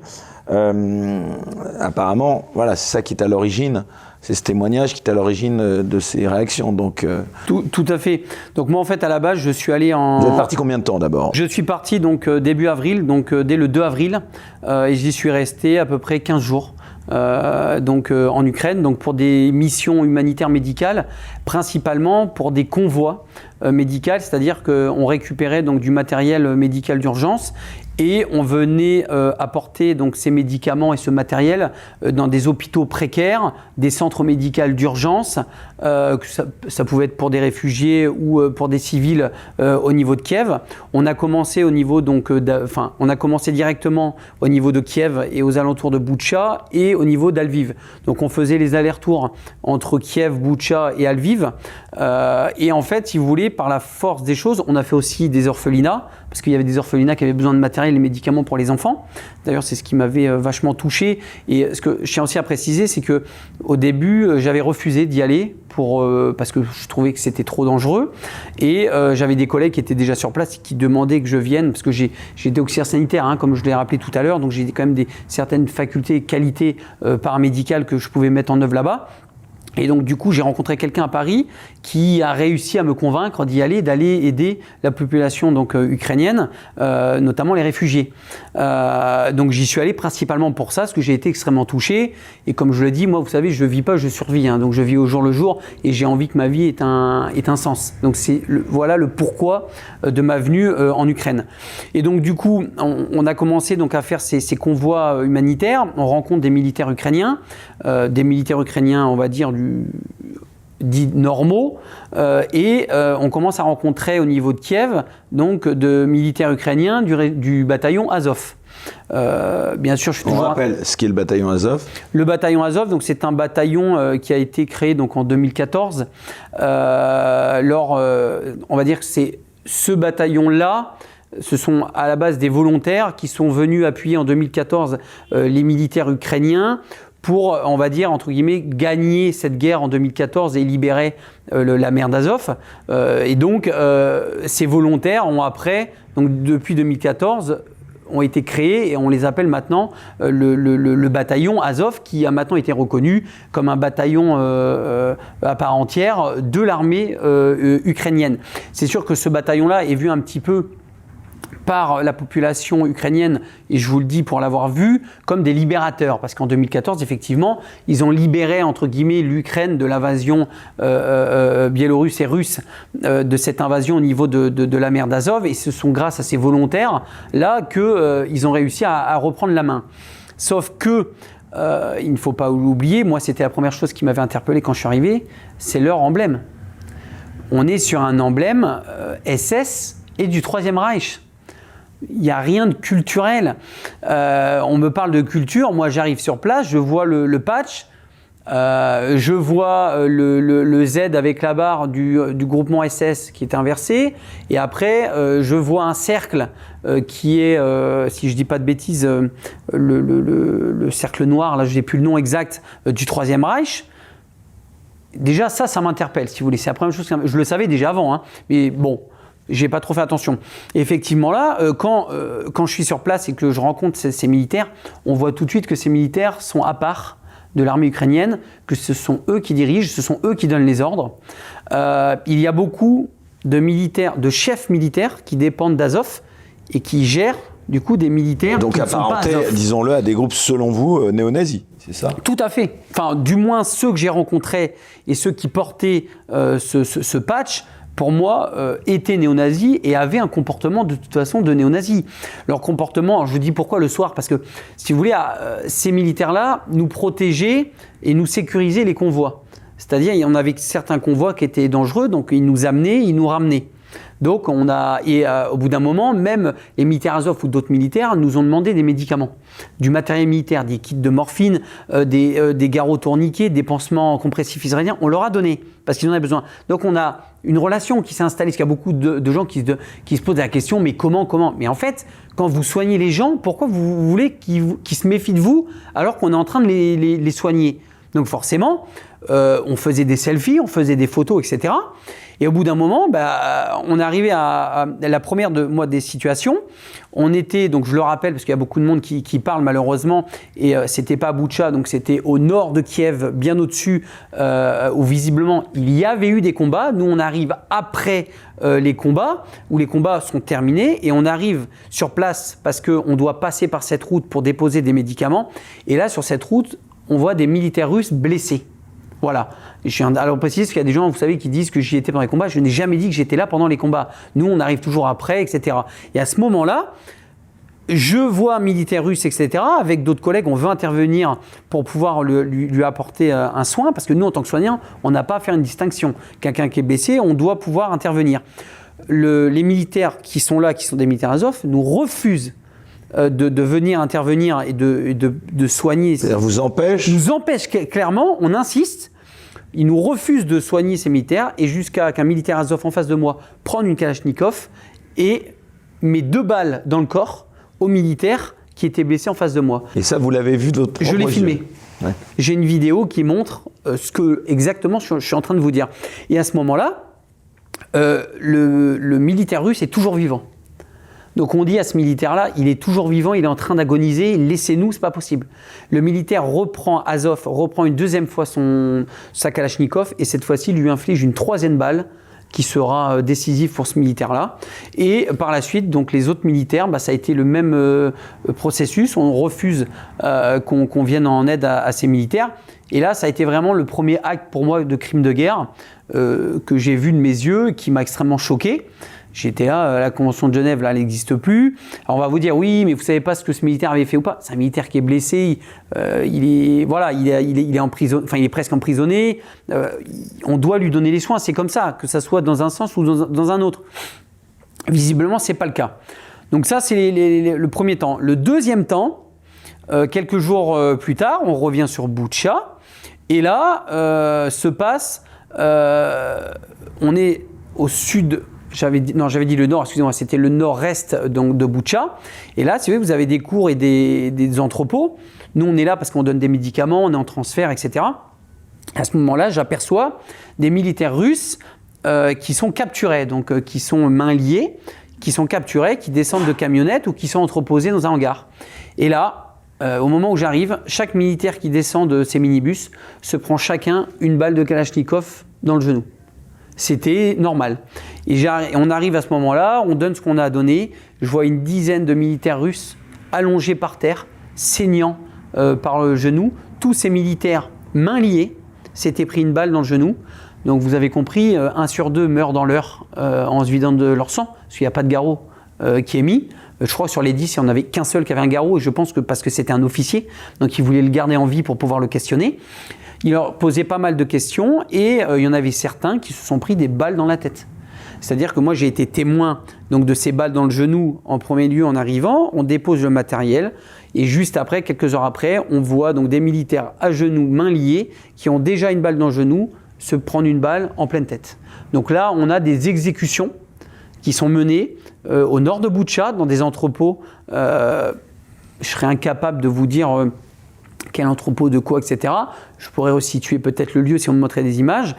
Apparemment, voilà, c'est ça qui est à l'origine, c'est ce témoignage qui est à l'origine de ces réactions. Donc, tout à fait. Donc moi, en fait, à la base, je suis allé en... Vous êtes parti combien de temps d'abord? Je suis parti donc début avril, donc dès le 2 avril, et j'y suis resté à peu près 15 jours. En Ukraine, donc pour des missions humanitaires médicales, principalement pour des convois médicaux, c'est-à-dire qu'on récupérait donc du matériel médical d'urgence et on venait apporter donc ces médicaments et ce matériel dans des hôpitaux précaires, des centres médicaux d'urgence, ça pouvait être pour des réfugiés ou pour des civils au niveau de Kiev. On a commencé au niveau on a commencé directement au niveau de Kiev et aux alentours de Boutcha et au niveau d'Alviv. Donc on faisait les allers-retours entre Kiev, Boutcha et Alviv. Et en fait, si vous voulez, par la force des choses, on a fait aussi des orphelinats, parce qu'il y avait des orphelinats qui avaient besoin de matériel et médicaments pour les enfants. D'ailleurs, c'est ce qui m'avait vachement touché. Et ce que je tiens aussi à préciser, c'est qu'au début, j'avais refusé d'y aller parce que je trouvais que c'était trop dangereux. Et j'avais des collègues qui étaient déjà sur place et qui demandaient que je vienne, parce que j'étais auxiliaire sanitaire, hein, comme je l'ai rappelé tout à l'heure, donc j'ai quand même certaines facultés et qualités paramédicales que je pouvais mettre en œuvre là-bas. Et donc du coup, j'ai rencontré quelqu'un à Paris qui a réussi à me convaincre d'y aller, d'aller aider la population ukrainienne, notamment les réfugiés. Donc j'y suis allé principalement pour ça, parce que j'ai été extrêmement touché. Et comme je le dis, moi, vous savez, je ne vis pas, je survis. Hein, donc je vis au jour le jour et j'ai envie que ma vie ait un sens. Donc voilà le pourquoi de ma venue en Ukraine. Et donc du coup, on a commencé donc à faire ces convois humanitaires. On rencontre des militaires ukrainiens, on va dire, dits normaux, et on commence à rencontrer au niveau de Kiev donc de militaires ukrainiens du bataillon Azov. Bien sûr, on rappelle ce qu'est le bataillon Azov. Le bataillon Azov, donc c'est un bataillon qui a été créé donc en 2014. On va dire que c'est ce bataillon-là. Ce sont à la base des volontaires qui sont venus appuyer en 2014 les militaires ukrainiens pour, on va dire, entre guillemets, gagner cette guerre en 2014 et libérer la mer d'Azov. Et donc, ces volontaires ont après, donc depuis 2014, ont été créés et on les appelle maintenant le bataillon Azov, qui a maintenant été reconnu comme un bataillon à part entière de l'armée ukrainienne. C'est sûr que ce bataillon-là est vu un petit peu par la population ukrainienne, et je vous le dis pour l'avoir vu, comme des libérateurs. Parce qu'en 2014, effectivement, ils ont libéré, entre guillemets, l'Ukraine de l'invasion biélorusse et russe, de cette invasion au niveau de la mer d'Azov. Et ce sont grâce à ces volontaires-là qu'ils ont réussi à reprendre la main. Sauf que, il ne faut pas l'oublier, moi c'était la première chose qui m'avait interpellé quand je suis arrivé, c'est leur emblème. On est sur un emblème SS et du Troisième Reich. Il n'y a rien de culturel. On me parle de culture, moi j'arrive sur place, je vois le patch, je vois le Z avec la barre du groupement SS qui est inversé, et après je vois un cercle qui est, si je ne dis pas de bêtises, le cercle noir, là je n'ai plus le nom exact, du Troisième Reich. déjà ça m'interpelle, si vous voulez. C'est la première chose que je le savais déjà avant, hein, mais bon, j'ai pas trop fait attention. Et effectivement là, quand je suis sur place et que je rencontre ces militaires, on voit tout de suite que ces militaires sont à part de l'armée ukrainienne, que ce sont eux qui dirigent, ce sont eux qui donnent les ordres. Il y a beaucoup de militaires, de chefs militaires qui dépendent d'Azov et qui gèrent du coup des militaires donc qui ne sont pas apparentés, Azov. disons-le, à des groupes selon vous néo-nazis, c'est ça? Tout à fait. Enfin, du moins ceux que j'ai rencontrés et ceux qui portaient ce patch, pour moi, étaient néo-nazis et avaient un comportement de toute façon de néo-nazis. Leur comportement, alors je vous dis pourquoi le soir, parce que si vous voulez, ces militaires-là nous protégeaient et nous sécurisaient les convois. C'est-à-dire, on avait certains convois qui étaient dangereux, donc ils nous amenaient, ils nous ramenaient. Donc au bout d'un moment, même les militaires Azov ou d'autres militaires nous ont demandé des médicaments, du matériel militaire, des kits de morphine, des garrots tourniquets, des pansements compressifs israéliens. On leur a donné parce qu'ils en avaient besoin. Donc on a une relation qui s'est installée, parce qu'il y a beaucoup de gens qui se posent la question, mais comment? Mais en fait, quand vous soignez les gens, pourquoi vous voulez qu'ils se méfient de vous alors qu'on est en train de les soigner? Donc forcément, on faisait des selfies, on faisait des photos, etc. Et au bout d'un moment, on arrivait à la première des situations. On était, donc je le rappelle, parce qu'il y a beaucoup de monde qui parle malheureusement, et c'était pas à Boutcha, donc c'était au nord de Kiev, bien au-dessus, où visiblement il y avait eu des combats. Nous, on arrive après les combats, où les combats sont terminés, et on arrive sur place parce qu'on doit passer par cette route pour déposer des médicaments. Et là, sur cette route, on voit des militaires russes blessés. Voilà. Alors précise qu'il y a des gens, vous savez, qui disent que j'y étais pendant les combats. Je n'ai jamais dit que j'étais là pendant les combats. Nous, on arrive toujours après, etc. Et à ce moment-là, je vois un militaire russe, etc. Avec d'autres collègues, on veut intervenir pour pouvoir lui apporter un soin, parce que nous, en tant que soignants, on n'a pas à faire une distinction. Quelqu'un qui est blessé, on doit pouvoir intervenir. Les militaires qui sont là, qui sont des militaires Azov, nous refusent de venir intervenir et de soigner. C'est-à-dire vous empêche? Nous empêche clairement, on insiste. Ils nous refusent de soigner ces militaires, et jusqu'à qu'un militaire Azov en face de moi prenne une Kalachnikov et met 2 balles dans le corps au militaire qui était blessé en face de moi. Et ça, vous l'avez vu d'autres? Je l'ai filmé. Ouais. J'ai une vidéo qui montre ce que exactement je suis en train de vous dire. Et à ce moment-là, le militaire russe est toujours vivant. Donc on dit à ce militaire-là, il est toujours vivant, il est en train d'agoniser, laissez-nous, c'est pas possible. Le militaire Azov reprend une deuxième fois sa Kalachnikov, et cette fois-ci lui inflige une 3e balle qui sera décisive pour ce militaire-là. Et par la suite, donc les autres militaires, ça a été le même processus. On refuse qu'on vienne en aide à ces militaires. Et là, ça a été vraiment le premier acte pour moi de crime de guerre que j'ai vu de mes yeux, qui m'a extrêmement choqué. J'étais là, la Convention de Genève, là, elle n'existe plus. Alors on va vous dire, oui, mais vous ne savez pas ce que ce militaire avait fait ou pas. C'est un militaire qui est blessé, il est emprisonné, enfin il est presque emprisonné. On doit lui donner les soins, c'est comme ça, que ça soit dans un sens ou dans un autre. Visiblement, c'est pas le cas. Donc ça, c'est le premier temps. Le deuxième temps, quelques jours plus tard, on revient sur Boutcha, et là se passe, on est au sud. J'avais dit le nord, excusez-moi, c'était le nord-est donc, de Boutcha. Et là, si vous voulez, vous avez des cours et des entrepôts. Nous, on est là parce qu'on donne des médicaments, on est en transfert, etc. À ce moment-là, j'aperçois des militaires russes qui sont capturés, donc qui sont mains liées, qui sont capturés, qui descendent de camionnettes ou qui sont entreposés dans un hangar. Et là, au moment où j'arrive, chaque militaire qui descend de ces minibus se prend chacun une balle de Kalachnikov dans le genou. C'était normal. Et on arrive à ce moment-là, on donne ce qu'on a à donner. Je vois une dizaine de militaires russes allongés par terre, saignant par le genou. Tous ces militaires, mains liées, s'étaient pris une balle dans le genou. Donc vous avez compris, 1 sur 2 meurt dans l'heure en se vidant de leur sang, parce qu'il n'y a pas de garrot qui est mis. Je crois que sur les 10, il n'y en avait qu'un seul qui avait un garrot, et je pense que parce que c'était un officier, donc il voulait le garder en vie pour pouvoir le questionner. Il leur posait pas mal de questions, et il y en avait certains qui se sont pris des balles dans la tête. C'est-à-dire que moi, j'ai été témoin donc, de ces balles dans le genou en premier lieu en arrivant. On dépose le matériel, et juste après, quelques heures après, on voit donc des militaires à genoux, mains liées, qui ont déjà une balle dans le genou, se prendre une balle en pleine tête. Donc là, on a des exécutions qui sont menées au nord de Boutcha, dans des entrepôts. Je serais incapable de vous dire quel entrepôt de quoi, etc. Je pourrais resituer peut-être le lieu si on me montrait des images.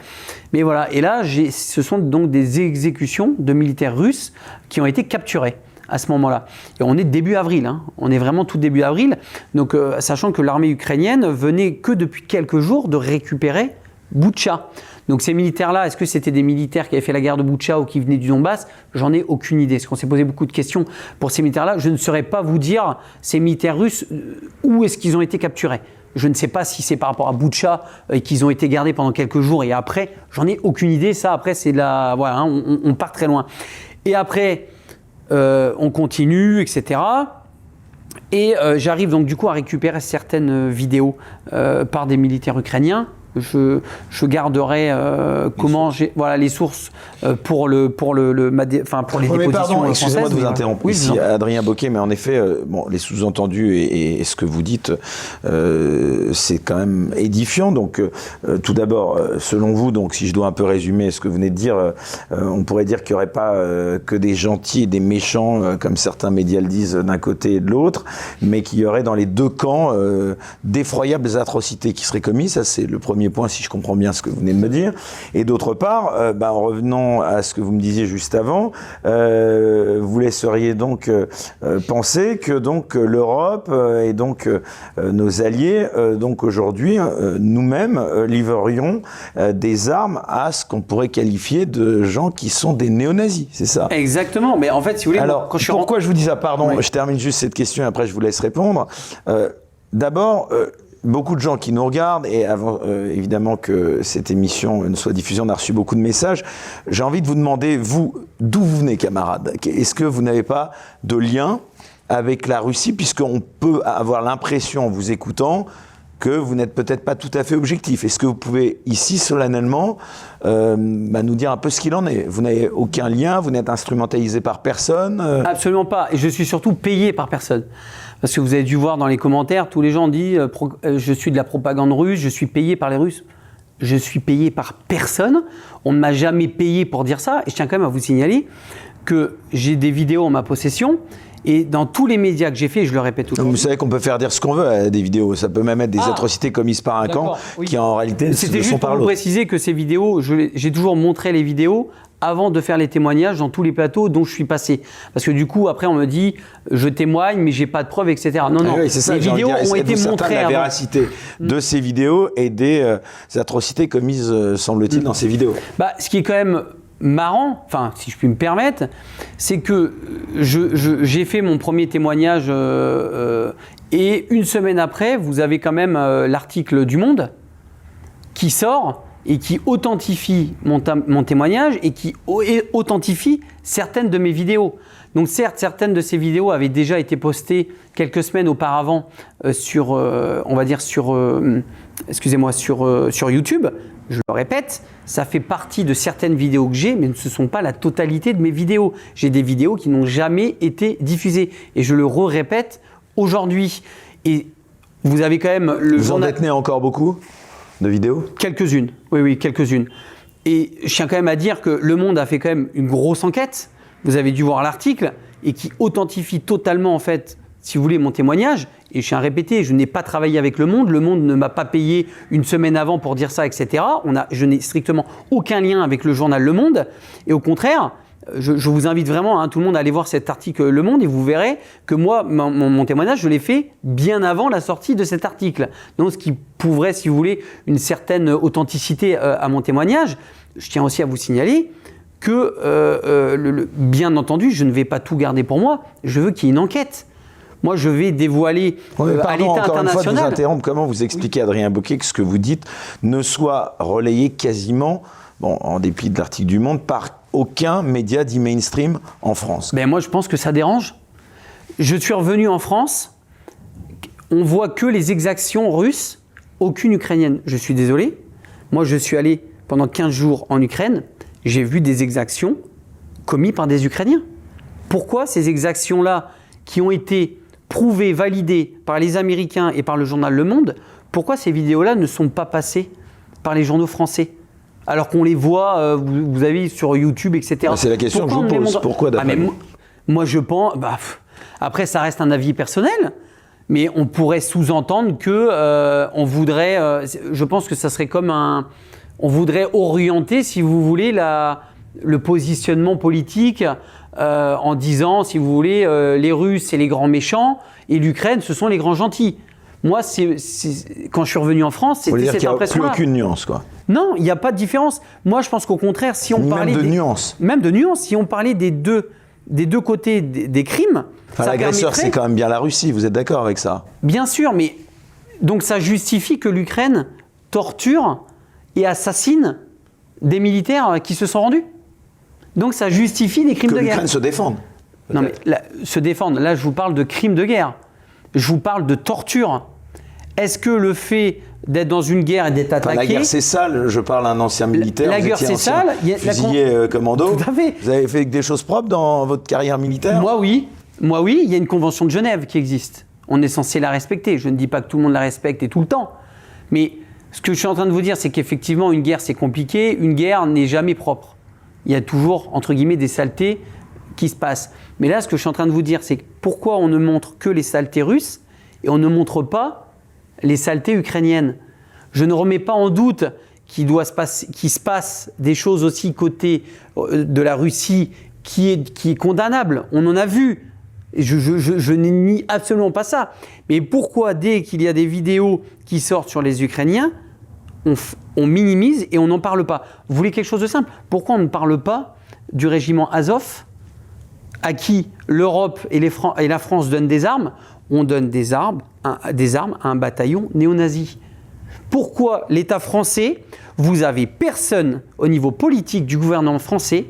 Mais voilà, et là, ce sont donc des exécutions de militaires russes qui ont été capturés à ce moment-là. Et on est début avril, hein. On est vraiment tout début avril. Donc, sachant que l'armée ukrainienne venait que depuis quelques jours de récupérer Boutcha. Donc ces militaires-là, est-ce que c'était des militaires qui avaient fait la guerre de Boutcha ou qui venaient du Donbass? J'en ai aucune idée. Parce qu'on s'est posé beaucoup de questions pour ces militaires-là. Je ne saurais pas vous dire, ces militaires russes, où est-ce qu'ils ont été capturés. Je ne sais pas si c'est par rapport à Boutcha et qu'ils ont été gardés pendant quelques jours et après, j'en ai aucune idée. Ça, après, c'est là, voilà, hein, on part très loin. Et après, on continue, etc. Et j'arrive donc du coup à récupérer certaines vidéos par des militaires ukrainiens. Je garderai voilà, les sources pour les dépositions pardon, excusez-moi de vous interrompre. Oui, ici, Adrien Bocquet, mais en effet, les sous-entendus et ce que vous dites, c'est quand même édifiant. Donc, tout d'abord, selon vous, donc, si je dois un peu résumer ce que vous venez de dire, on pourrait dire qu'il n'y aurait pas que des gentils et des méchants, comme certains médias le disent, d'un côté et de l'autre, mais qu'il y aurait dans les deux camps d'effroyables atrocités qui seraient commises. Ça, c'est le premier point, si je comprends bien ce que vous venez de me dire. Et d'autre part, en revenant à ce que vous me disiez juste avant, vous laisseriez donc penser que donc l'Europe et donc nos alliés, donc aujourd'hui, nous-mêmes livrerions des armes à ce qu'on pourrait qualifier de gens qui sont des néo-nazis, c'est ça? Exactement, mais en fait, si vous voulez... Alors, pourquoi je vous dis ça? Pardon, oui. Je termine juste cette question et après je vous laisse répondre. D'abord... beaucoup de gens qui nous regardent, et avant évidemment que cette émission ne soit diffusée, on a reçu beaucoup de messages. J'ai envie de vous demander, vous, d'où vous venez, camarades? Est-ce que vous n'avez pas de lien avec la Russie, puisqu'on peut avoir l'impression, en vous écoutant, que vous n'êtes peut-être pas tout à fait objectif? Est-ce que vous pouvez, ici, solennellement, nous dire un peu ce qu'il en est? Vous n'avez aucun lien, vous n'êtes instrumentalisé par personne? Absolument pas, et je suis surtout payé par personne. Parce que vous avez dû voir dans les commentaires, tous les gens disent « je suis de la propagande russe, je suis payé par les Russes ». Je suis payé par personne, on ne m'a jamais payé pour dire ça, et je tiens quand même à vous signaler que j'ai des vidéos en ma possession, et dans tous les médias que j'ai fait, je le répète toujours. Vous savez qu'on peut faire dire ce qu'on veut à des vidéos, ça peut même être des atrocités commises par un camp qui en réalité C'était ne juste sont pour par vous l'autre. préciser que ces vidéos, j'ai toujours montré les vidéos avant de faire les témoignages dans tous les plateaux dont je suis passé. Parce que du coup, après, on me dit, je témoigne, mais j'ai pas de preuves, etc. Non, non, oui, ça, les vidéos ont été montrées la avant. véracité de ces vidéos et des atrocités commises, semble-t-il, dans ces vidéos. Ce qui est quand même marrant, enfin, si je puis me permettre, c'est que j'ai fait mon premier témoignage et une semaine après, vous avez quand même l'article du Monde qui sort et qui authentifie mon témoignage et qui authentifie certaines de mes vidéos. Donc certes, certaines de ces vidéos avaient déjà été postées quelques semaines auparavant sur YouTube. Je le répète, ça fait partie de certaines vidéos que j'ai, mais ce ne sont pas la totalité de mes vidéos. J'ai des vidéos qui n'ont jamais été diffusées. Et je le répète aujourd'hui. Et vous avez quand même... Vous en détenez encore beaucoup de vidéos? Quelques-unes, oui, quelques-unes. Et je tiens quand même à dire que Le Monde a fait quand même une grosse enquête. Vous avez dû voir l'article et qui authentifie totalement, en fait, si vous voulez, mon témoignage. Et je tiens à répéter, je n'ai pas travaillé avec Le Monde. Le Monde ne m'a pas payé une semaine avant pour dire ça, etc. Je n'ai strictement aucun lien avec le journal Le Monde. Et au contraire, je vous invite vraiment, tout le monde, à aller voir cet article Le Monde et vous verrez que moi, mon témoignage, je l'ai fait bien avant la sortie de cet article. Donc, ce qui prouverait, si vous voulez, une certaine authenticité à mon témoignage. Je tiens aussi à vous signaler que, bien entendu, je ne vais pas tout garder pour moi. Je veux qu'il y ait une enquête. Moi, je vais dévoiler à l'État encore une fois de vous international. interrompre, comment vous expliquez, Adrien Bocquet, que ce que vous dites ne soit relayé quasiment, en dépit de l'article du Monde, par aucun média dit mainstream en France? Moi, je pense que ça dérange. Je suis revenu en France, on voit que les exactions russes, aucune ukrainienne. Je suis désolé. Moi, je suis allé pendant 15 jours en Ukraine, j'ai vu des exactions commises par des Ukrainiens. Pourquoi ces exactions-là, qui ont été prouvées, validées par les Américains et par le journal Le Monde, pourquoi ces vidéos-là ne sont pas passées par les journaux français ? Alors qu'on les voit, vous avez sur YouTube, etc. C'est la question que je vous pose. Pourquoi d'après vous ? Moi, je pense... après, ça reste un avis personnel. Mais on pourrait sous-entendre que on voudrait, je pense que ça serait comme on voudrait orienter, si vous voulez, le positionnement politique en disant, si vous voulez, les Russes c'est les grands méchants et l'Ukraine ce sont les grands gentils. Moi, quand je suis revenu en France, c'était cette impression-là. Il n'y a plus aucune nuance, quoi. Non, il n'y a pas de différence. Moi, je pense qu'au contraire, si on parlait même de nuance, si on parlait des deux côtés des crimes, l'agresseur, c'est quand même bien la Russie. Vous êtes d'accord avec ça? Bien sûr, mais donc ça justifie que l'Ukraine torture et assassine des militaires qui se sont rendus. Donc ça justifie des crimes de guerre. Que l'Ukraine se défende. Non, mais se défendre. Là, je vous parle de crimes de guerre. Je vous parle de torture. Est-ce que le fait d'être dans une guerre et d'être attaqué... La guerre, c'est sale. Je parle à un ancien militaire. La guerre, c'est sale. Fusillé commando. Tout à fait. Vous avez fait des choses propres dans votre carrière militaire? Moi, oui. Il y a une convention de Genève qui existe. On est censé la respecter. Je ne dis pas que tout le monde la respecte et tout le temps. Mais ce que je suis en train de vous dire, c'est qu'effectivement, une guerre, c'est compliqué. Une guerre n'est jamais propre. Il y a toujours, entre guillemets, des saletés qui se passent. Mais là, ce que je suis en train de vous dire, c'est pourquoi on ne montre que les saletés russes et on ne montre pas les saletés ukrainiennes. Je ne remets pas en doute qu'il se passe des choses aussi côté de la Russie qui est condamnable. On en a vu. Je nie absolument pas ça. Mais pourquoi, dès qu'il y a des vidéos qui sortent sur les Ukrainiens, on minimise et on n'en parle pas? Vous voulez quelque chose de simple? Pourquoi on ne parle pas du régiment Azov à qui l'Europe et la France donnent des armes? On donne des armes à un bataillon néo-nazi. Pourquoi l'État français, vous avez personne au niveau politique du gouvernement français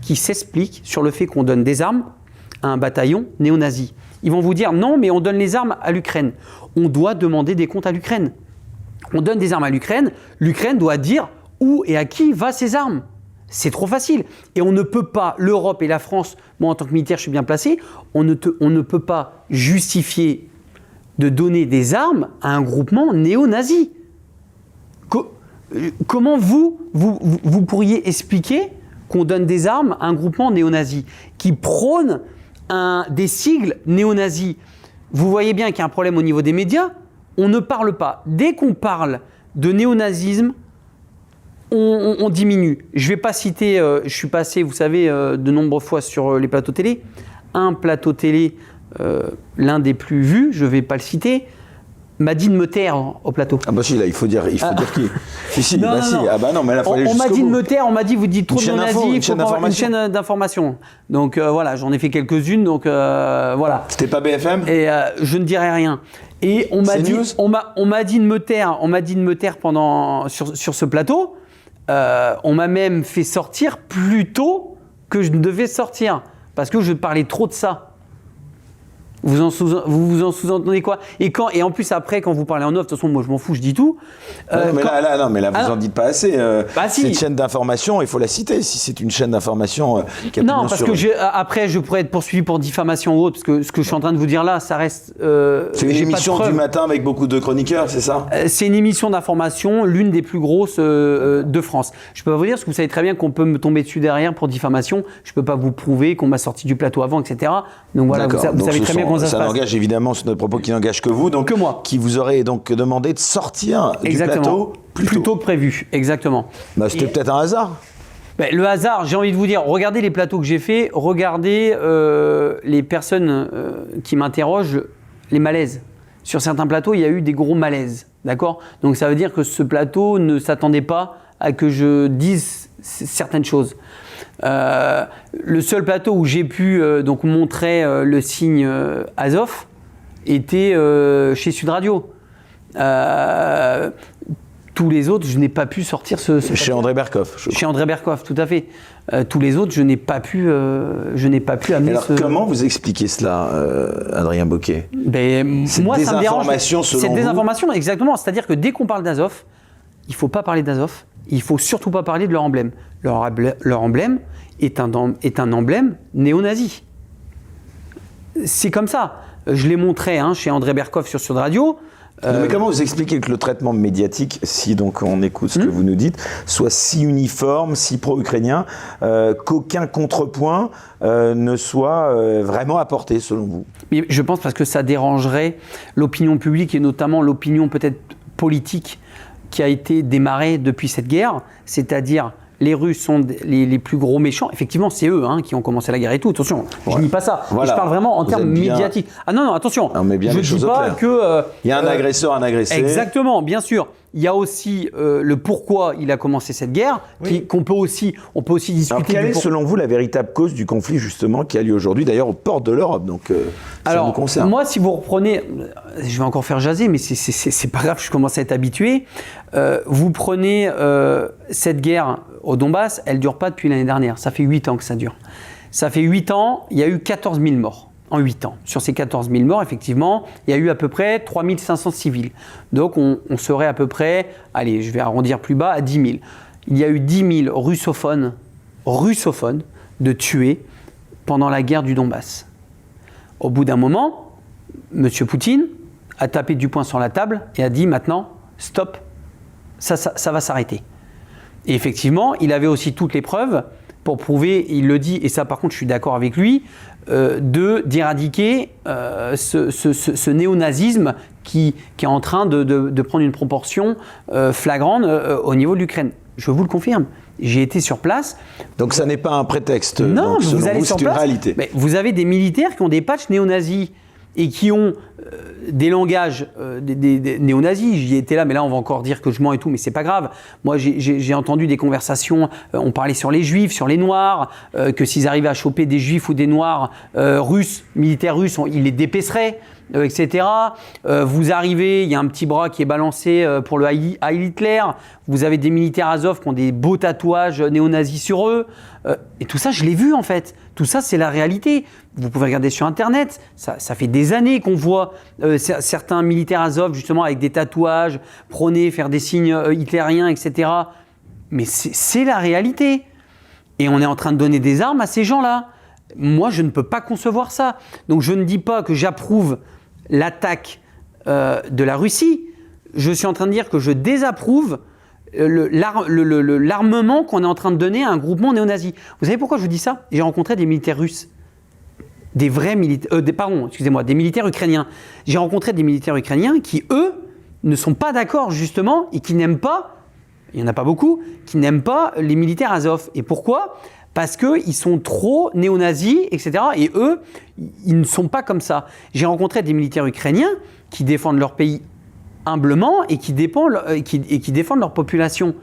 qui s'explique sur le fait qu'on donne des armes à un bataillon néo-nazi? Ils vont vous dire non, mais on donne les armes à l'Ukraine. On doit demander des comptes à l'Ukraine. On donne des armes à l'Ukraine, l'Ukraine doit dire où et à qui va ces armes. C'est trop facile. Et on ne peut pas, l'Europe et la France, moi en tant que militaire je suis bien placé, on ne peut pas justifier de donner des armes à un groupement néo-nazi. Comment vous pourriez expliquer qu'on donne des armes à un groupement néo-nazi qui prône des sigles néo-nazis? Vous voyez bien qu'il y a un problème au niveau des médias. On ne parle pas. Dès qu'on parle de néonazisme, on diminue. Je ne vais pas citer, je suis passé, vous savez, de nombreuses fois sur les plateaux télé. Un plateau télé, l'un des plus vus, je ne vais pas le citer, m'a dit de me taire au plateau. Ah bah si, là, il faut dire qui. Si, non, bah si. Non. Ah bah non, mais là, il faut aller on m'a jusqu'au dit bout. de me taire, on m'a dit, vous dites trop de néo-nazis, il faut une chaîne d'information. Donc voilà, j'en ai fait quelques-unes, donc voilà. C'était pas BFM? Et je ne dirai rien. Et on m'a dit de me taire, sur ce plateau. On m'a même fait sortir plus tôt que je ne devais sortir parce que je parlais trop de ça. Vous vous en sous-entendez quoi? Et en plus après quand vous parlez en off, de toute façon moi je m'en fous, je dis tout. Mais là vous en dites pas assez. Si. Cette chaîne d'information, il faut la citer. Si c'est une chaîne d'information qui a non, parce que après je pourrais être poursuivi pour diffamation ou autre, parce que ce que je suis en train de vous dire là, ça reste. C'est une émission du matin avec beaucoup de chroniqueurs, c'est ça? C'est une émission d'information, l'une des plus grosses de France. Je peux pas vous dire parce que vous savez très bien qu'on peut me tomber dessus derrière pour diffamation. Je peux pas vous prouver qu'on m'a sorti du plateau avant, etc. Donc voilà, vous savez très bien. Ça n'engage évidemment, c'est notre propos qui n'engage que vous, donc que moi, qui vous aurait donc demandé de sortir du plateau plus tôt que prévu, exactement. Bah, c'était peut-être un hasard. Le hasard, j'ai envie de vous dire, regardez les plateaux que j'ai faits, regardez les personnes qui m'interrogent, les malaises. Sur certains plateaux, il y a eu des gros malaises, d'accord? Donc ça veut dire que ce plateau ne s'attendait pas à que je dise certaines choses. Le seul plateau où j'ai pu donc montrer le signe Azov était chez Sud Radio. Tous les autres, je n'ai pas pu sortir ce chez André Berkoff. Chez André Berkoff, tout à fait. Tous les autres, je n'ai pas pu amener. Alors comment vous expliquez cela, Adrien Bocquet? Moi, ça me dérange. Cette désinformation, exactement. C'est-à-dire que dès qu'on parle d'Azov, il ne faut pas parler d'Azov. Il ne faut surtout pas parler de leur emblème. Leur emblème est un emblème néo-nazi. C'est comme ça. Je l'ai montré chez André Berkoff sur Sud Radio. Mais comment vous expliquez que le traitement médiatique, si donc on écoute ce que vous nous dites, soit si uniforme, si pro-ukrainien, qu'aucun contrepoint ne soit vraiment apporté selon vous? Mais je pense parce que ça dérangerait l'opinion publique et notamment l'opinion peut-être politique qui a été démarrée depuis cette guerre, c'est-à-dire les Russes sont les plus gros méchants. Effectivement, c'est eux qui ont commencé la guerre et tout. Attention, je nie pas ça. Voilà. Je parle vraiment en termes médiatiques. Ah non, attention. On met bien je les choses dis pas que... il y a un agresseur, un agressé. Exactement, bien sûr. Il y a aussi le pourquoi il a commencé cette guerre, on peut aussi discuter. Alors, quelle est, selon vous, la véritable cause du conflit, justement, qui a lieu aujourd'hui, d'ailleurs, aux portes de l'Europe? Donc, ça nous concerne. Moi, si vous reprenez, je vais encore faire jaser, mais c'est pas grave, je commence à être habitué. Vous prenez cette guerre au Donbass, elle ne dure pas depuis l'année dernière. Ça fait 8 ans que ça dure. Ça fait 8 ans, il y a eu 14 000 morts. En 8 ans. Sur ces 14 000 morts, effectivement, il y a eu à peu près 3 500 civils. Donc on serait à peu près, allez, je vais arrondir plus bas, à 10 000. Il y a eu 10 000 russophones de tués pendant la guerre du Donbass. Au bout d'un moment, M. Poutine a tapé du poing sur la table et a dit maintenant, stop, ça va s'arrêter. Et effectivement, il avait aussi toutes les preuves pour prouver, il le dit, et ça par contre je suis d'accord avec lui, d'éradiquer ce néonazisme qui est en train de prendre une proportion flagrante au niveau de l'Ukraine. Je vous le confirme, j'ai été sur place. Donc ça n'est pas un prétexte, non, donc, vous allez sur place, c'est une réalité. Mais vous avez des militaires qui ont des patchs néo-nazis et qui ont des langages des néo-nazis. J'y étais là, mais là on va encore dire que je mens et tout, mais c'est pas grave. Moi j'ai entendu des conversations, on parlait sur les juifs, sur les noirs, que s'ils arrivaient à choper des juifs ou des noirs russes, militaires russes, ils les dépeceraient, etc. Vous arrivez, il y a un petit bras qui est balancé pour le Heil Hitler, vous avez des militaires Azov qui ont des beaux tatouages néo-nazis sur eux, et tout ça je l'ai vu en fait. Tout ça, c'est la réalité. Vous pouvez regarder sur Internet. Ça fait des années qu'on voit certains militaires Azov, justement, avec des tatouages, prôner, faire des signes hitlériens, etc. Mais c'est la réalité. Et on est en train de donner des armes à ces gens-là. Moi, je ne peux pas concevoir ça. Donc, je ne dis pas que j'approuve l'attaque de la Russie. Je suis en train de dire que je désapprouve l'armement qu'on est en train de donner à un groupement néo-nazi. Vous savez pourquoi je vous dis ça? J'ai rencontré des militaires russes, des militaires ukrainiens. J'ai rencontré des militaires ukrainiens qui, eux, ne sont pas d'accord justement et qui n'aiment pas, il n'y en a pas beaucoup, qui n'aiment pas les militaires Azov. Et pourquoi? Parce qu'ils sont trop néo-nazis, etc. Et eux, ils ne sont pas comme ça. J'ai rencontré des militaires ukrainiens qui défendent leur pays humblement et qui défendent leur population.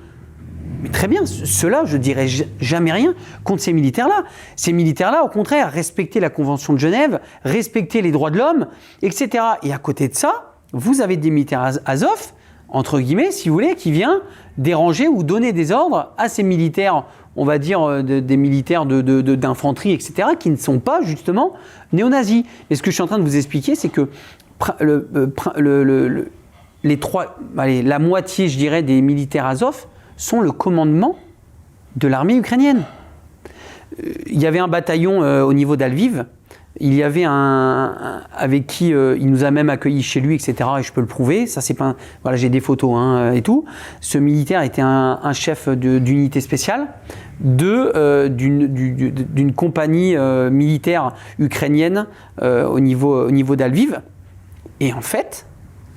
Mais très bien, ceux-là, je ne dirais jamais rien contre ces militaires-là. Ces militaires-là, au contraire, respecter la Convention de Genève, respecter les droits de l'homme, etc. Et à côté de ça, vous avez des militaires Azov, entre guillemets, si vous voulez, qui viennent déranger ou donner des ordres à ces militaires, on va dire des militaires d'infanterie, etc., qui ne sont pas justement néo-nazis. Et ce que je suis en train de vous expliquer, c'est que la moitié, je dirais, des militaires Azov sont le commandement de l'armée ukrainienne. Il y avait un bataillon au niveau d'Alviv. Il y avait un avec qui il nous a même accueillis chez lui, etc. Et je peux le prouver. Ça, c'est pas. Voilà, j'ai des photos et tout. Ce militaire était un chef d'unité spéciale d'une compagnie militaire ukrainienne au niveau d'Alviv. Et en fait,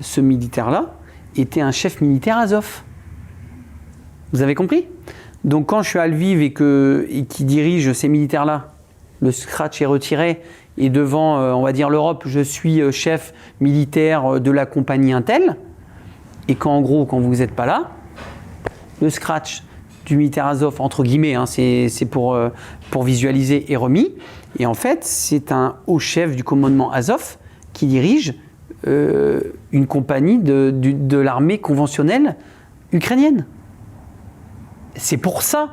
ce militaire-là était un chef militaire Azov. Vous avez compris? Donc quand je suis à Lviv et qui dirige ces militaires-là, le scratch est retiré et devant, on va dire, l'Europe, je suis chef militaire de la compagnie Intel, et qu'en gros, quand vous n'êtes pas là, le scratch du militaire Azov, entre guillemets, c'est pour visualiser, est remis. Et en fait, c'est un haut chef du commandement Azov qui dirige une compagnie de l'armée conventionnelle ukrainienne. C'est pour ça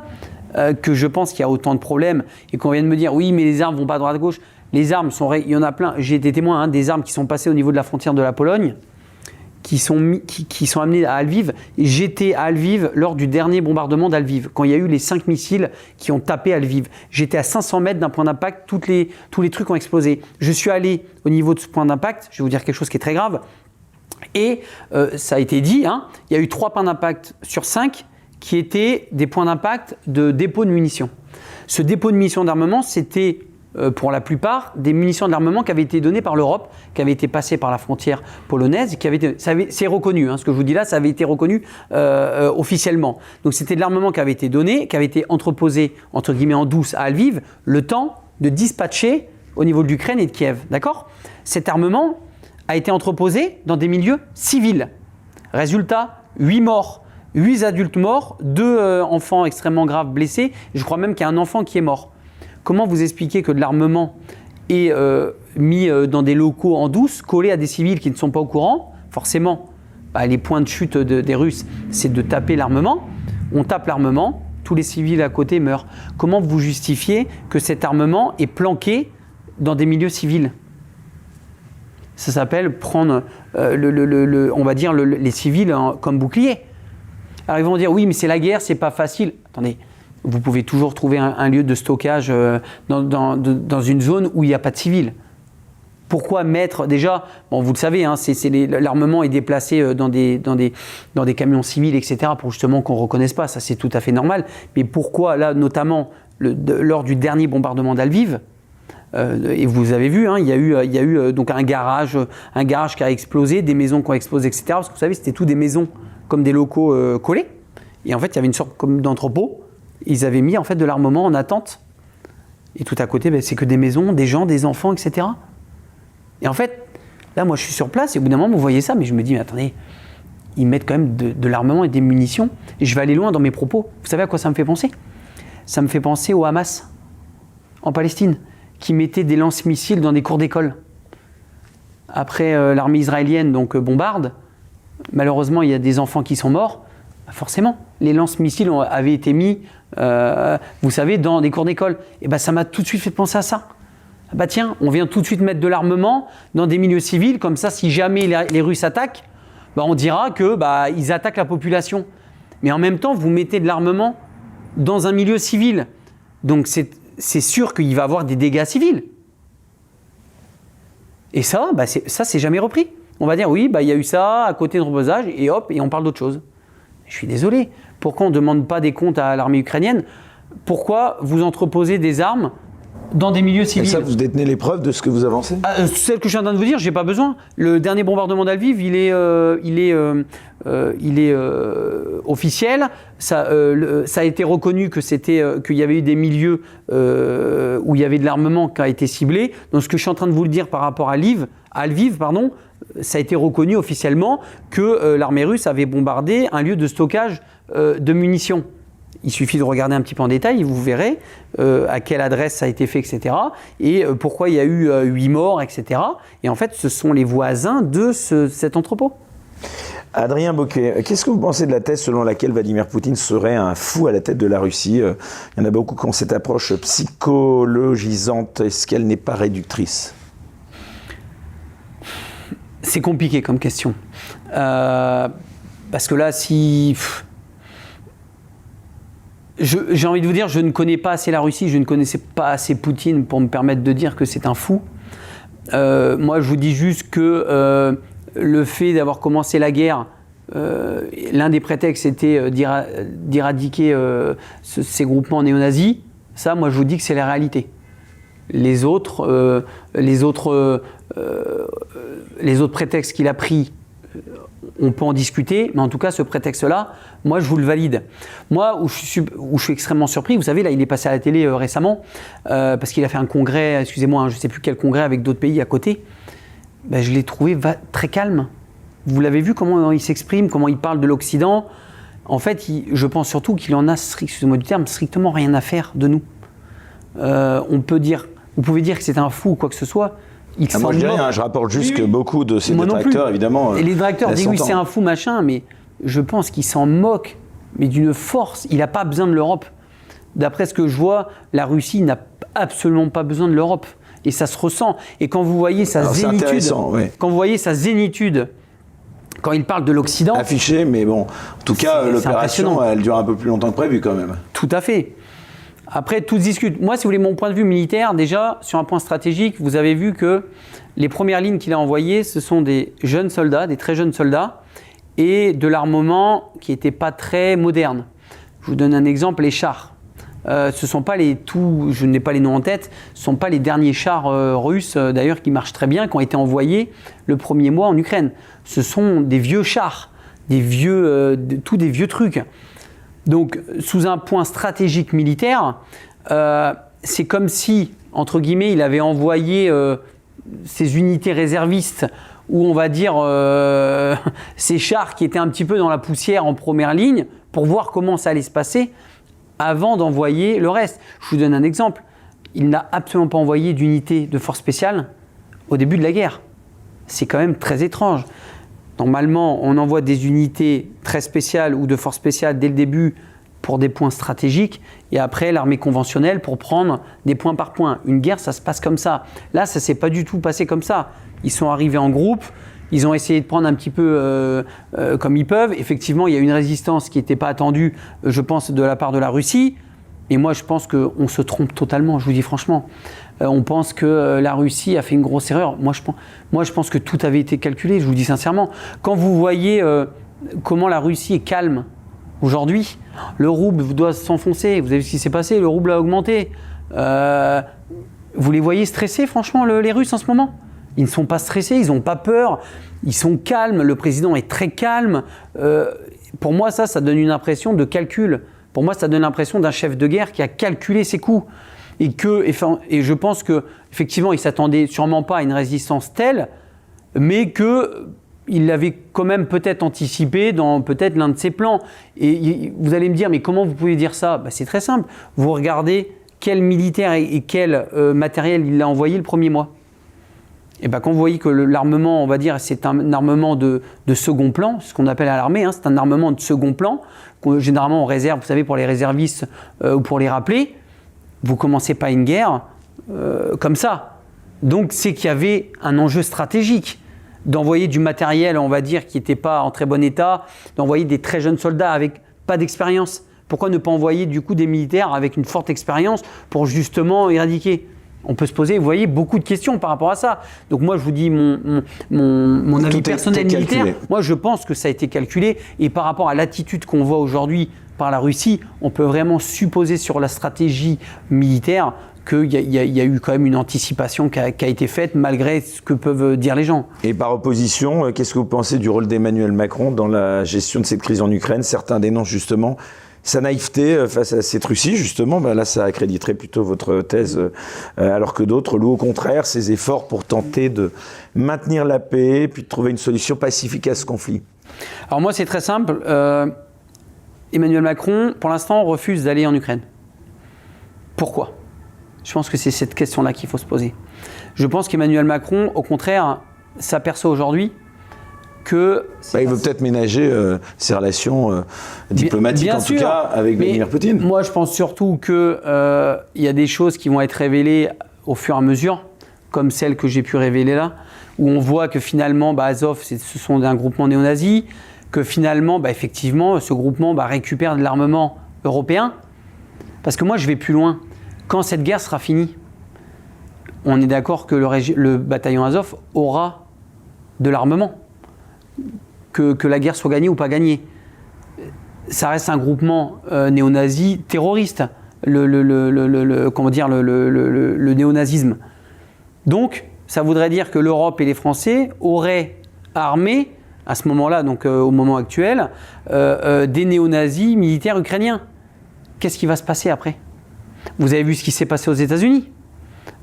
que je pense qu'il y a autant de problèmes et qu'on vient de me dire oui, mais les armes vont pas à droite à gauche. Les armes il y en a plein. J'ai été témoin des armes qui sont passées au niveau de la frontière de la Pologne, qui sont amenées à Lviv. J'étais à Lviv lors du dernier bombardement d'Lviv, quand il y a eu les 5 missiles qui ont tapé à Lviv. J'étais à 500 mètres d'un point d'impact, tous les trucs ont explosé. Je suis allé au niveau de ce point d'impact, je vais vous dire quelque chose qui est très grave. Et ça a été dit, hein, il y a eu 3 points d'impact sur 5 qui étaient des points d'impact de dépôt de munitions. Ce dépôt de munitions d'armement, c'était pour la plupart des munitions d'armement qui avaient été données par l'Europe, qui avaient été passées par la frontière polonaise, c'est reconnu, hein, ce que je vous dis là, ça avait été reconnu officiellement. Donc c'était de l'armement qui avait été donné, qui avait été entreposé entre guillemets en douce à Lviv, le temps de dispatcher au niveau de l'Ukraine et de Kiev, d'accord ? Cet armement a été entreposé dans des milieux civils. Résultat, 8 morts, 8 adultes morts, 2 enfants extrêmement graves blessés, je crois même qu'il y a un enfant qui est mort. Comment vous expliquez que de l'armement est mis dans des locaux en douce, collé à des civils qui ne sont pas au courant ? Forcément, les points de chute des Russes, c'est de taper l'armement. On tape l'armement, tous les civils à côté meurent. Comment vous justifiez que cet armement est planqué dans des milieux civils ? Ça s'appelle prendre, on va dire, les civils comme bouclier. Alors ils vont dire, oui, mais c'est la guerre, c'est pas facile. Attendez. Vous pouvez toujours trouver un lieu de stockage dans une zone où il n'y a pas de civils. Pourquoi mettre déjà, bon, vous le savez, hein, l'armement est déplacé dans des camions civils, etc., pour justement qu'on ne reconnaisse pas, ça c'est tout à fait normal. Mais pourquoi là, notamment lors du dernier bombardement d'Lviv, et vous avez vu, hein, il y a eu donc un garage qui a explosé, des maisons qui ont explosé, etc. Parce que vous savez, c'était tout des maisons comme des locaux collés. Et en fait, il y avait une sorte comme d'entrepôt. Ils avaient mis en fait de l'armement en attente. Et tout à côté, c'est que des maisons, des gens, des enfants, etc. Et en fait, là, moi, je suis sur place et au bout d'un moment, vous voyez ça, mais je me dis, mais attendez, ils mettent quand même de l'armement et des munitions. Et je vais aller loin dans mes propos. Vous savez à quoi ça me fait penser ? Ça me fait penser au Hamas, en Palestine, qui mettait des lance-missiles dans des cours d'école. Après, l'armée israélienne donc bombarde. Malheureusement, il y a des enfants qui sont morts. Forcément, les lance-missiles avaient été mis, vous savez, dans des cours d'école. Et ça m'a tout de suite fait penser à ça. Tiens, on vient tout de suite mettre de l'armement dans des milieux civils, comme ça, si jamais les Russes attaquent, on dira que ils attaquent la population. Mais en même temps, vous mettez de l'armement dans un milieu civil. Donc c'est sûr qu'il va y avoir des dégâts civils. Et ça, c'est jamais repris. On va dire, oui, il y a eu ça à côté de reposage, et hop, et on parle d'autre chose. Je suis désolé. Pourquoi on ne demande pas des comptes à l'armée ukrainienne ? Pourquoi vous entreposez des armes dans des milieux civils ? Et ça, vous détenez les preuves de ce que vous avancez ? Celle que je suis en train de vous dire, j'ai pas besoin. Le dernier bombardement d'Lviv, il est officiel. Ça a été reconnu que qu'il y avait eu des milieux où il y avait de l'armement qui a été ciblé. Donc ce que je suis en train de vous le dire par rapport à Lviv, ça a été reconnu officiellement que l'armée russe avait bombardé un lieu de stockage de munitions. Il suffit de regarder un petit peu en détail et vous verrez à quelle adresse ça a été fait, etc. Et pourquoi il y a eu 8 morts, etc. Et en fait, ce sont les voisins de cet entrepôt. Adrien Bocquet, qu'est-ce que vous pensez de la thèse selon laquelle Vladimir Poutine serait un fou à la tête de la Russie ? Il y en a beaucoup qui ont cette approche psychologisante. Est-ce qu'elle n'est pas réductrice ? C'est compliqué comme question. Parce que là, j'ai envie de vous dire, je ne connais pas assez la Russie, je ne connaissais pas assez Poutine pour me permettre de dire que c'est un fou. Moi, je vous dis juste que le fait d'avoir commencé la guerre, l'un des prétextes était d'éradiquer ces groupements néo-nazis. Ça, moi, je vous dis que c'est la réalité. Les autres prétextes qu'il a pris, on peut en discuter, mais en tout cas, ce prétexte-là, moi, je vous le valide. Moi, où je suis extrêmement surpris, vous savez, là, il est passé à la télé récemment, parce qu'il a fait un congrès, excusez-moi, je ne sais plus quel congrès avec d'autres pays à côté. Je l'ai trouvé très calme. Vous l'avez vu comment il s'exprime, comment il parle de l'Occident. En fait, je pense surtout qu'il en a, excusez-moi du terme, strictement rien à faire de nous. Vous pouvez dire que c'est un fou ou quoi que ce soit. Moi je dis rien, je rapporte juste que beaucoup de ces détracteurs, évidemment. Et les détracteurs disent oui, c'est un fou, machin, mais je pense qu'il s'en moque, mais d'une force. Il n'a pas besoin de l'Europe. D'après ce que je vois, la Russie n'a absolument pas besoin de l'Europe. Et ça se ressent. Et quand vous voyez sa zénitude, quand il parle de l'Occident. Affiché, mais bon, en tout cas, l'opération, elle dure un peu plus longtemps que prévu quand même. Tout à fait. Après, tout se discute. Moi, si vous voulez mon point de vue militaire, déjà, sur un point stratégique, vous avez vu que les premières lignes qu'il a envoyées, ce sont des jeunes soldats, des très jeunes soldats, et de l'armement qui n'était pas très moderne. Je vous donne un exemple, les chars. Ce sont pas je n'ai pas les noms en tête, ce ne sont pas les derniers chars russes, d'ailleurs, qui marchent très bien, qui ont été envoyés le premier mois en Ukraine. Ce sont des vieux chars, tous des vieux trucs. Donc, sous un point stratégique militaire, c'est comme si, entre guillemets, il avait envoyé ses unités réservistes, ou on va dire ces chars qui étaient un petit peu dans la poussière en première ligne, pour voir comment ça allait se passer, avant d'envoyer le reste. Je vous donne un exemple. Il n'a absolument pas envoyé d'unité de force spéciale au début de la guerre. C'est quand même très étrange. Normalement, on envoie des unités très spéciales ou de force spéciale dès le début pour des points stratégiques et après l'armée conventionnelle pour prendre des points par point. Une guerre, ça se passe comme ça. Là, ça ne s'est pas du tout passé comme ça. Ils sont arrivés en groupe, ils ont essayé de prendre un petit peu comme ils peuvent. Effectivement, il y a une résistance qui n'était pas attendue, je pense, de la part de la Russie. Et moi, je pense qu'on se trompe totalement, je vous dis franchement. On pense que la Russie a fait une grosse erreur. Moi, je pense que tout avait été calculé, je vous dis sincèrement. Quand vous voyez comment la Russie est calme aujourd'hui, le rouble doit s'enfoncer. Vous avez vu ce qui s'est passé, le rouble a augmenté. Vous les voyez stressés, franchement, les Russes en ce moment? Ils ne sont pas stressés, ils n'ont pas peur, ils sont calmes, le président est très calme. Pour moi, ça donne une impression de calcul. Pour moi, ça donne l'impression d'un chef de guerre qui a calculé ses coups. Et je pense qu'effectivement, il ne s'attendait sûrement pas à une résistance telle, mais qu'il l'avait quand même peut-être anticipé dans peut-être l'un de ses plans. Et vous allez me dire, mais comment vous pouvez dire ça? C'est très simple. Vous regardez quel militaire et quel matériel il a envoyé le premier mois. Et quand vous voyez que l'armement, on va dire, c'est un armement de second plan, ce qu'on appelle à l'armée, c'est un armement de second plan, généralement on réserve, vous savez, pour les réservistes ou pour les rappelés. Vous ne commencez pas une guerre comme ça. Donc c'est qu'il y avait un enjeu stratégique d'envoyer du matériel, on va dire, qui n'était pas en très bon état, d'envoyer des très jeunes soldats avec pas d'expérience. Pourquoi ne pas envoyer du coup des militaires avec une forte expérience pour justement éradiquer? On peut se poser, vous voyez, beaucoup de questions par rapport à ça. Donc moi, je vous dis mon avis personnel militaire. Moi, je pense que ça a été calculé. Et par rapport à l'attitude qu'on voit aujourd'hui par la Russie, on peut vraiment supposer sur la stratégie militaire qu'il y a eu quand même une anticipation qui a été faite malgré ce que peuvent dire les gens. Et par opposition, qu'est-ce que vous pensez du rôle d'Emmanuel Macron dans la gestion de cette crise en Ukraine? Certains dénoncent justement sa naïveté face à cette Russie, justement. Là, ça accréditerait plutôt votre thèse, alors que d'autres louent au contraire ses efforts pour tenter de maintenir la paix, puis de trouver une solution pacifique à ce conflit. Alors moi, c'est très simple. Emmanuel Macron, pour l'instant, refuse d'aller en Ukraine. Pourquoi? Je pense que c'est cette question-là qu'il faut se poser. Je pense qu'Emmanuel Macron, au contraire, s'aperçoit aujourd'hui que... il veut peut-être ménager ses relations diplomatiques, en tout cas, avec Vladimir Poutine. Moi, je pense surtout qu'il y a des choses qui vont être révélées au fur et à mesure, comme celles que j'ai pu révéler là, où on voit que finalement, Azov, ce sont un groupement néo-nazi, que finalement, effectivement, ce groupement récupère de l'armement européen. Parce que moi, je vais plus loin. Quand cette guerre sera finie, on est d'accord que le bataillon Azov aura de l'armement. Que la guerre soit gagnée ou pas gagnée. Ça reste un groupement néo-nazi terroriste, le néo-nazisme. Donc, ça voudrait dire que l'Europe et les Français auraient armé, à ce moment-là, donc au moment actuel, des néo-nazis militaires ukrainiens. Qu'est-ce qui va se passer après? Vous avez vu ce qui s'est passé aux États-Unis.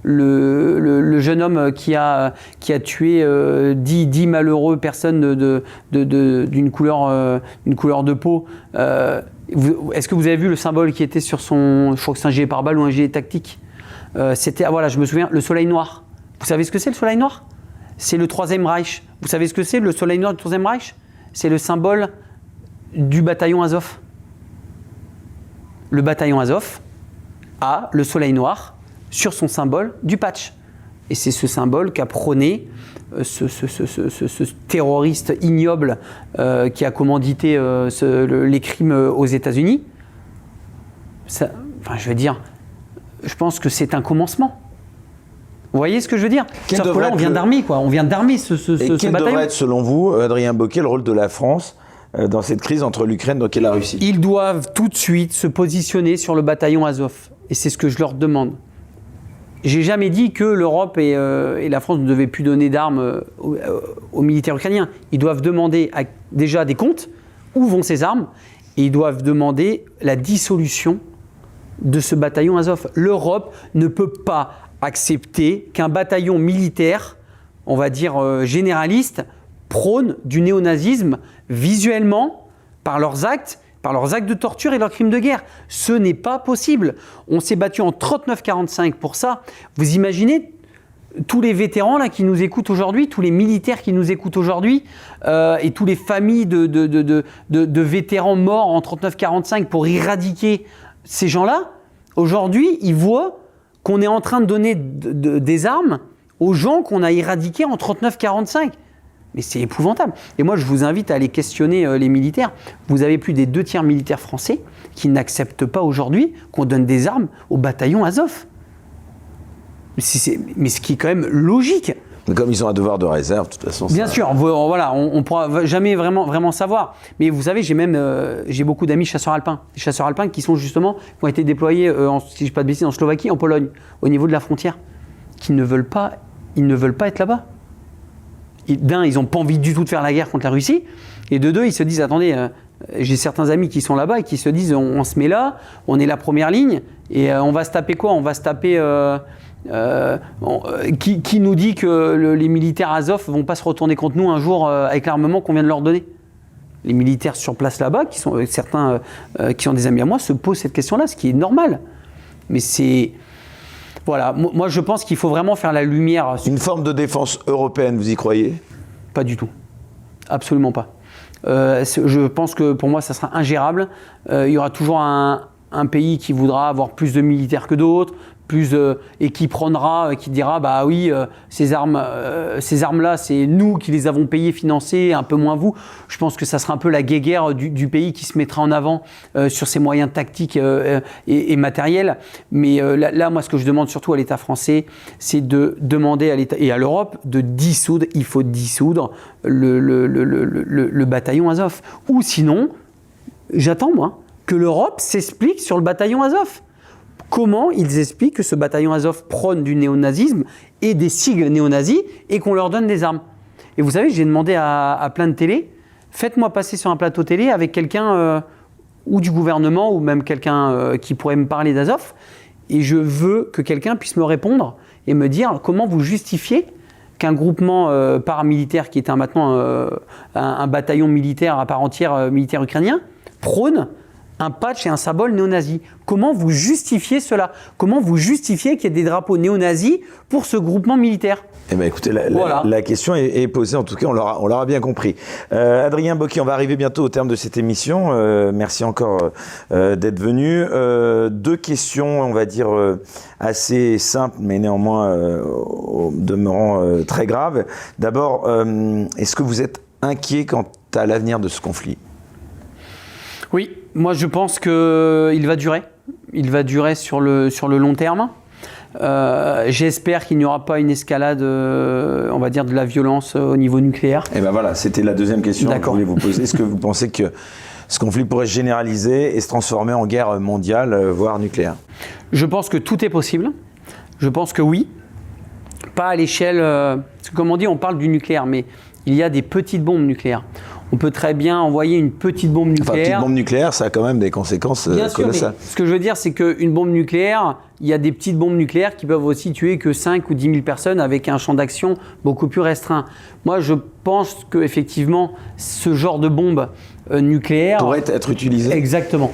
Le jeune homme qui a tué 10 malheureux personnes d'une couleur de peau. Est-ce que vous avez vu le symbole qui était sur son... Je crois que c'est un gilet pare-balles ou un gilet tactique. C'était, je me souviens, le soleil noir. Vous savez ce que c'est le soleil noir? C'est le Troisième Reich. Vous savez ce que c'est le soleil noir du Troisième Reich? C'est le symbole du bataillon Azov. Le bataillon Azov a le soleil noir sur son symbole du patch. Et c'est ce symbole qu'a prôné ce terroriste ignoble qui a commandité les crimes aux États-Unis. Je veux dire, je pense que c'est un commencement. Vous voyez ce que je veux dire? Sauf que là, on vient d'armer, quoi. On vient d'armer ce bataillon. Quel devrait être, selon vous, Adrien Bocquet, le rôle de la France dans cette crise entre l'Ukraine et la Russie? Ils doivent tout de suite se positionner sur le bataillon Azov. Et c'est ce que je leur demande. J'ai jamais dit que l'Europe et la France ne devaient plus donner d'armes aux militaires ukrainiens. Ils doivent demander déjà des comptes, où vont ces armes, et ils doivent demander la dissolution de ce bataillon Azov. L'Europe ne peut pas accepter qu'un bataillon militaire, on va dire généraliste, prône du néonazisme visuellement par leurs actes de torture et leurs crimes de guerre. Ce n'est pas possible. On s'est battu en 39-45 pour ça. Vous imaginez tous les vétérans là, qui nous écoutent aujourd'hui, tous les militaires qui nous écoutent aujourd'hui, et toutes les familles de vétérans morts en 39-45 pour éradiquer ces gens-là. Aujourd'hui, ils voient qu'on est en train de donner des armes aux gens qu'on a éradiqués en 39-45. Mais c'est épouvantable. Et moi, je vous invite à aller questionner les militaires. Vous avez plus des 2/3 militaires français qui n'acceptent pas aujourd'hui qu'on donne des armes au bataillon Azov. Mais ce qui est quand même logique. Mais comme ils ont un devoir de réserve, de toute façon. Bien sûr, voilà, on ne pourra jamais vraiment savoir. Mais vous savez, j'ai beaucoup d'amis chasseurs alpins. Des chasseurs alpins qui ont été déployés, si je ne dis pas de bêtises, en Slovaquie, en Pologne, au niveau de la frontière, qui ne veulent pas être là-bas. D'un, ils n'ont pas envie du tout de faire la guerre contre la Russie. Et de deux, ils se disent, attendez, j'ai certains amis qui sont là-bas et qui se disent, on se met là, on est la première ligne, et on va se taper quoi? On va se taper... qui nous dit que les militaires Azov ne vont pas se retourner contre nous un jour avec l'armement qu'on vient de leur donner? Les militaires sur place là-bas, certains qui sont des amis à moi, se posent cette question-là, ce qui est normal. Mais c'est... Voilà, moi je pense qu'il faut vraiment faire la lumière. Une forme de défense européenne, vous y croyez? Pas du tout. Absolument pas. Je pense que pour moi ça sera ingérable. Il y aura toujours un pays qui voudra avoir plus de militaires que d'autres, et qui dira bah oui, ces armes-là, c'est nous qui les avons payées, financées, un peu moins vous. Je pense que ça sera un peu la guéguerre du pays qui se mettra en avant sur ses moyens tactiques et matériels. Mais là, moi, ce que je demande surtout à l'État français, c'est de demander à l'État et à l'Europe de dissoudre. Il faut dissoudre le bataillon Azov. Ou sinon, j'attends moi que l'Europe s'explique sur le bataillon Azov. Comment ils expliquent que ce bataillon Azov prône du néonazisme et des sigles néonazis et qu'on leur donne des armes? Et vous savez, j'ai demandé à plein de télé, faites-moi passer sur un plateau télé avec quelqu'un ou du gouvernement ou même quelqu'un qui pourrait me parler d'Azov, et je veux que quelqu'un puisse me répondre et me dire comment vous justifiez qu'un groupement paramilitaire qui est maintenant un bataillon militaire à part entière, militaire ukrainien, prône un patch et un symbole néo-nazi. Comment vous justifiez cela? Comment vous justifiez qu'il y ait des drapeaux néo-nazis pour ce groupement militaire? Eh bien, écoutez, la question est posée, en tout cas, on l'aura bien compris. Adrien Bocquet, on va arriver bientôt au terme de cette émission. Merci encore d'être venu. Deux questions, on va dire, assez simples, mais néanmoins, au demeurant très graves. D'abord, est-ce que vous êtes inquiet quant à l'avenir de ce conflit? Oui, moi je pense qu'il va durer. Il va durer sur le long terme. J'espère qu'il n'y aura pas une escalade, on va dire, de la violence au niveau nucléaire. Et ben voilà, c'était la deuxième question que je voulais vous poser. Est-ce que vous pensez que ce conflit pourrait se généraliser et se transformer en guerre mondiale, voire nucléaire? Je pense que tout est possible. Je pense que oui. Pas à l'échelle... parce que comme on dit, on parle du nucléaire, mais il y a des petites bombes nucléaires. On peut très bien envoyer une petite bombe nucléaire. Enfin, petite bombe nucléaire, ça a quand même des conséquences colossales. Ce que je veux dire, c'est qu'une bombe nucléaire, il y a des petites bombes nucléaires qui peuvent aussi tuer que 5 ou 10 000 personnes avec un champ d'action beaucoup plus restreint. Moi, je pense qu'effectivement, ce genre de bombe nucléaire... pourrait être utilisé. Exactement.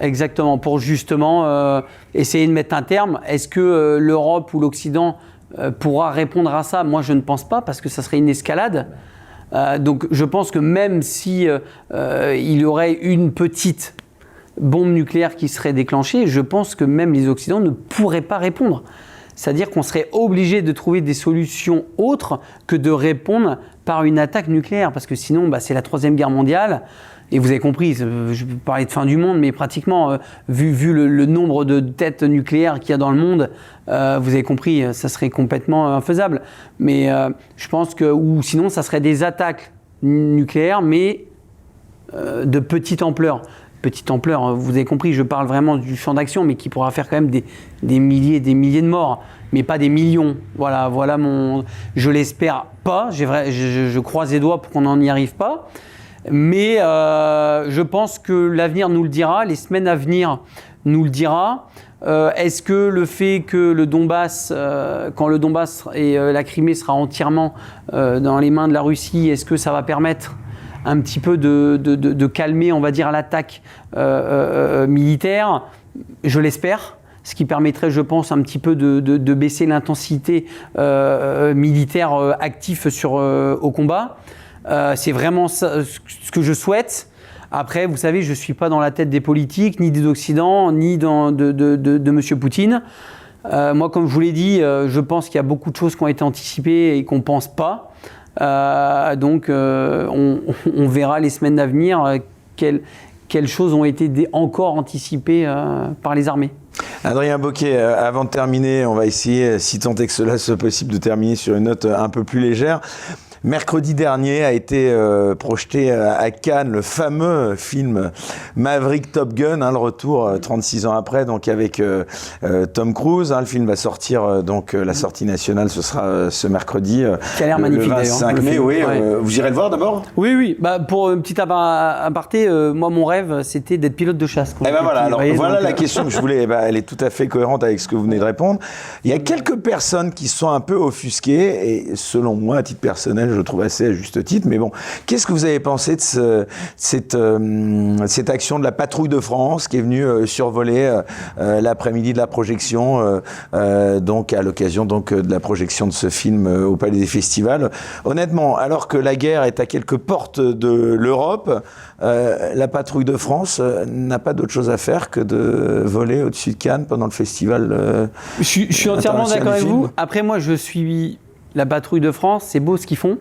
Exactement. Pour justement essayer de mettre un terme. Est-ce que l'Europe ou l'Occident pourra répondre à ça? Moi, je ne pense pas, parce que ça serait une escalade. Donc je pense que même si il y aurait une petite bombe nucléaire qui serait déclenchée, je pense que même les Occidentaux ne pourraient pas répondre. C'est-à-dire qu'on serait obligé de trouver des solutions autres que de répondre par une attaque nucléaire, parce que sinon, c'est la Troisième Guerre mondiale. Et vous avez compris, je peux parler de fin du monde, mais pratiquement, vu le nombre de têtes nucléaires qu'il y a dans le monde, vous avez compris, ça serait complètement infaisable. Mais je pense que, ou sinon, ça serait des attaques nucléaires, mais de petite ampleur. Petite ampleur, vous avez compris, je parle vraiment du champ d'action, mais qui pourra faire quand même des milliers et des milliers de morts, mais pas des millions. Voilà je l'espère pas, je croise les doigts pour qu'on n'en y arrive pas. Mais je pense que l'avenir nous le dira, les semaines à venir nous le dira. Est-ce que le fait que le Donbass, quand le Donbass et la Crimée sera entièrement dans les mains de la Russie, est-ce que ça va permettre un petit peu de calmer, on va dire, l'attaque militaire? Je l'espère. Ce qui permettrait, je pense, un petit peu de baisser l'intensité militaire active au combat. C'est vraiment ça, ce que je souhaite. Après, vous savez, je ne suis pas dans la tête des politiques, ni des Occidents, ni de M. Poutine. Moi, comme je vous l'ai dit, je pense qu'il y a beaucoup de choses qui ont été anticipées et qu'on ne pense pas. Donc, on verra les semaines à venir quelles choses ont été encore anticipées par les armées. Adrien Bauquet, avant de terminer, on va essayer, si tant est que cela soit possible, de terminer sur une note un peu plus légère. Mercredi dernier a été projeté à Cannes le fameux film Maverick Top Gun, le retour 36 ans après, donc avec Tom Cruise. Le film va sortir, donc la sortie nationale, ce sera ce mercredi. Qui a l'air magnifique le 25 mai, oui. Ouais. Vous irez le voir d'abord ? Oui. Pour une petite aparté, moi mon rêve c'était d'être pilote de chasse. Voilà la question que je voulais. Elle est tout à fait cohérente avec ce que vous venez de répondre. Il y a quelques personnes qui sont un peu offusquées, et selon moi, à titre personnel, je le trouve assez à juste titre, mais bon, qu'est-ce que vous avez pensé de cette action de la patrouille de France qui est venue survoler l'après-midi de la projection, donc à l'occasion de la projection de ce film au Palais des Festivals. Honnêtement, alors que la guerre est à quelques portes de l'Europe, la patrouille de France n'a pas d'autre chose à faire que de voler au-dessus de Cannes pendant le festival. Je suis entièrement d'accord avec vous. Après, moi, je suis la patrouille de France, c'est beau ce qu'ils font.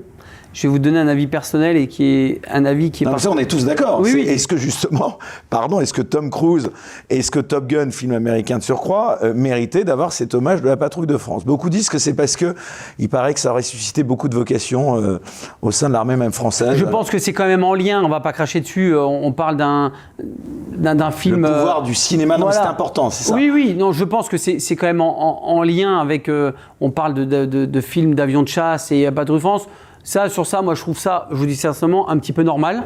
Je vais vous donner un avis personnel et qui est un avis qui est... Non, mais ça, on est tous d'accord. Oui. Est-ce que justement, est-ce que Tom Cruise, est-ce que Top Gun, film américain de surcroît, méritait d'avoir cet hommage de la patrouille de France? Beaucoup disent que c'est parce que il paraît que ça aurait suscité beaucoup de vocations au sein de l'armée même française. Je pense que c'est quand même en lien, on va pas cracher dessus, on parle d'un film... Le pouvoir du cinéma, non, c'est important, c'est ça? Oui, non, je pense que c'est quand même en lien avec... on parle de films d'avions de chasse et patrouille de France. Sur ça, moi je trouve ça, je vous dis sincèrement, un petit peu normal.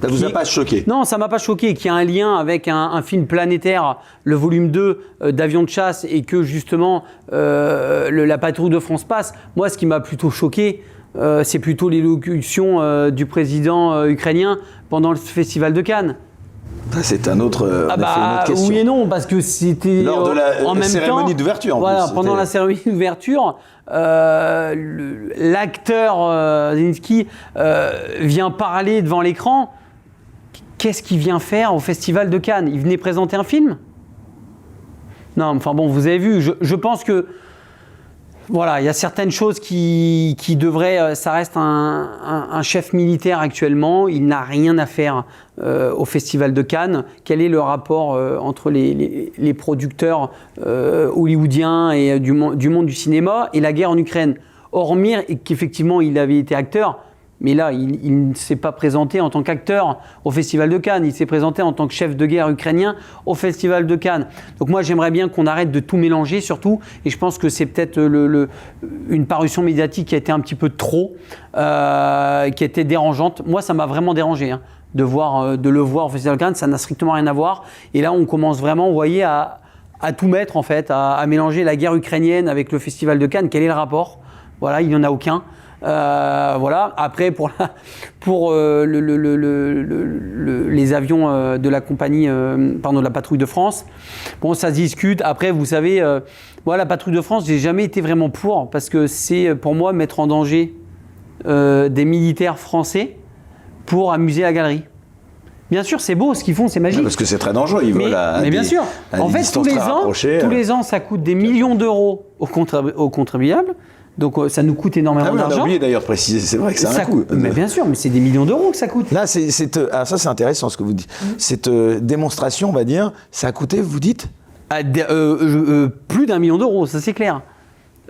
Ça vous a pas choqué? Non, ça m'a pas choqué qu'il y ait un lien avec un film planétaire, le volume 2 d'Avions de chasse, et que justement la patrouille de France passe. Moi, ce qui m'a plutôt choqué, c'est plutôt l'élocution du président ukrainien pendant le festival de Cannes. C'est un autre, une autre question. Oui et non, parce que c'était lors de la cérémonie d'ouverture. Pendant la cérémonie d'ouverture, l'acteur Zelensky vient parler devant l'écran. Qu'est-ce qu'il vient faire au Festival de Cannes? Il venait présenter un film? Non, enfin bon, vous avez vu. Je pense que voilà, il y a certaines choses qui devraient... Ça reste un chef militaire actuellement. Il n'a rien à faire au Festival de Cannes. Quel est le rapport entre les producteurs hollywoodiens et du monde du cinéma et la guerre en Ukraine? Hormis qu'effectivement, il avait été acteur, mais là, il ne s'est pas présenté en tant qu'acteur au Festival de Cannes. Il s'est présenté en tant que chef de guerre ukrainien au Festival de Cannes. Donc moi, j'aimerais bien qu'on arrête de tout mélanger, surtout. Et je pense que c'est peut-être une parution médiatique qui a été un petit peu trop, qui a été dérangeante. Moi, ça m'a vraiment dérangé, de le voir au Festival de Cannes. Ça n'a strictement rien à voir. Et là, on commence vraiment, vous voyez, à tout mettre, en fait, à mélanger la guerre ukrainienne avec le Festival de Cannes. Quel est le rapport? Voilà, il n'y en a aucun. Voilà. Après, pour les avions de la compagnie, de la patrouille de France, bon, ça se discute. Après, vous savez, moi, la patrouille de France, j'ai jamais été vraiment pour, parce que c'est pour moi mettre en danger des militaires français pour amuser la galerie. Bien sûr, c'est beau ce qu'ils font, c'est magique. Parce que c'est très dangereux, ils volent mais bien sûr. En fait, tous les ans, ça coûte des millions d'euros aux contribuables. Donc ça nous coûte énormément d'argent. On a oublié d'ailleurs de préciser, c'est vrai que ça a un coût. Mais bien sûr, mais c'est des millions d'euros que ça coûte. Là, ça c'est intéressant ce que vous dites. Cette démonstration, on va dire, ça a coûté, vous dites plus d'1 million d'euros, ça c'est clair.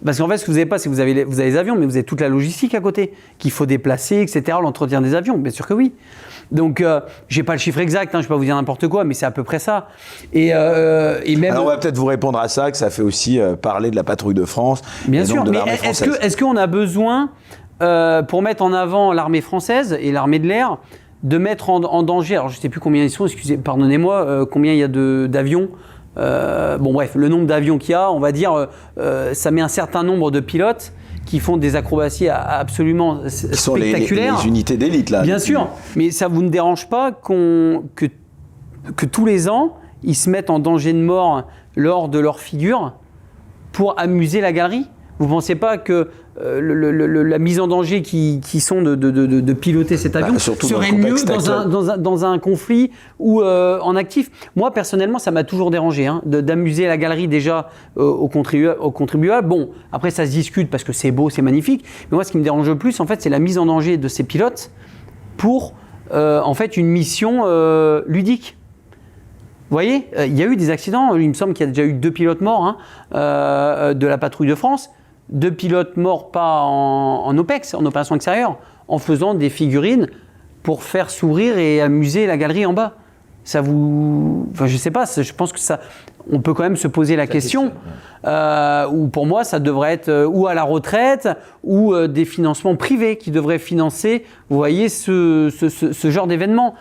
Parce qu'en fait, ce que vous n'avez pas, c'est que vous avez les avions, mais vous avez toute la logistique à côté, qu'il faut déplacer, etc., l'entretien des avions, bien sûr que oui. Donc, je n'ai pas le chiffre exact, je ne vais pas vous dire n'importe quoi, mais c'est à peu près ça. Et même... Alors, on va peut-être vous répondre à ça, que ça fait aussi parler de la patrouille de France. Bien sûr, mais est-ce qu'on a besoin, pour mettre en avant l'armée française et l'armée de l'air, de mettre en danger, alors je ne sais plus combien ils sont, pardonnez-moi, combien il y a d'avions. Bon bref, le nombre d'avions qu'il y a, on va dire, ça met un certain nombre de pilotes qui font des acrobaties absolument spectaculaires. Les unités d'élite là. Bien sûr, mais ça vous ne dérange pas que tous les ans, ils se mettent en danger de mort lors de leur figure pour amuser la galerie? Vous ne pensez pas que la mise en danger qui sont de piloter cet avion serait mieux dans un conflit ou en actif? Moi, personnellement, ça m'a toujours dérangé d'amuser la galerie déjà aux contribuables. Bon, après, ça se discute parce que c'est beau, c'est magnifique. Mais moi, ce qui me dérange le plus, en fait, c'est la mise en danger de ces pilotes pour, en fait, une mission ludique. Vous voyez, il y a eu des accidents. Il me semble qu'il y a déjà eu 2 pilotes morts de la patrouille de France. 2 pilotes morts pas en OPEX, en opération extérieure, en faisant des figurines pour faire sourire et amuser la galerie en bas. Ça vous... Enfin, je sais pas, je pense que ça... On peut quand même se poser la question. Ou pour moi, ça devrait être ou à la retraite, ou des financements privés qui devraient financer, vous voyez, ce genre d'événement.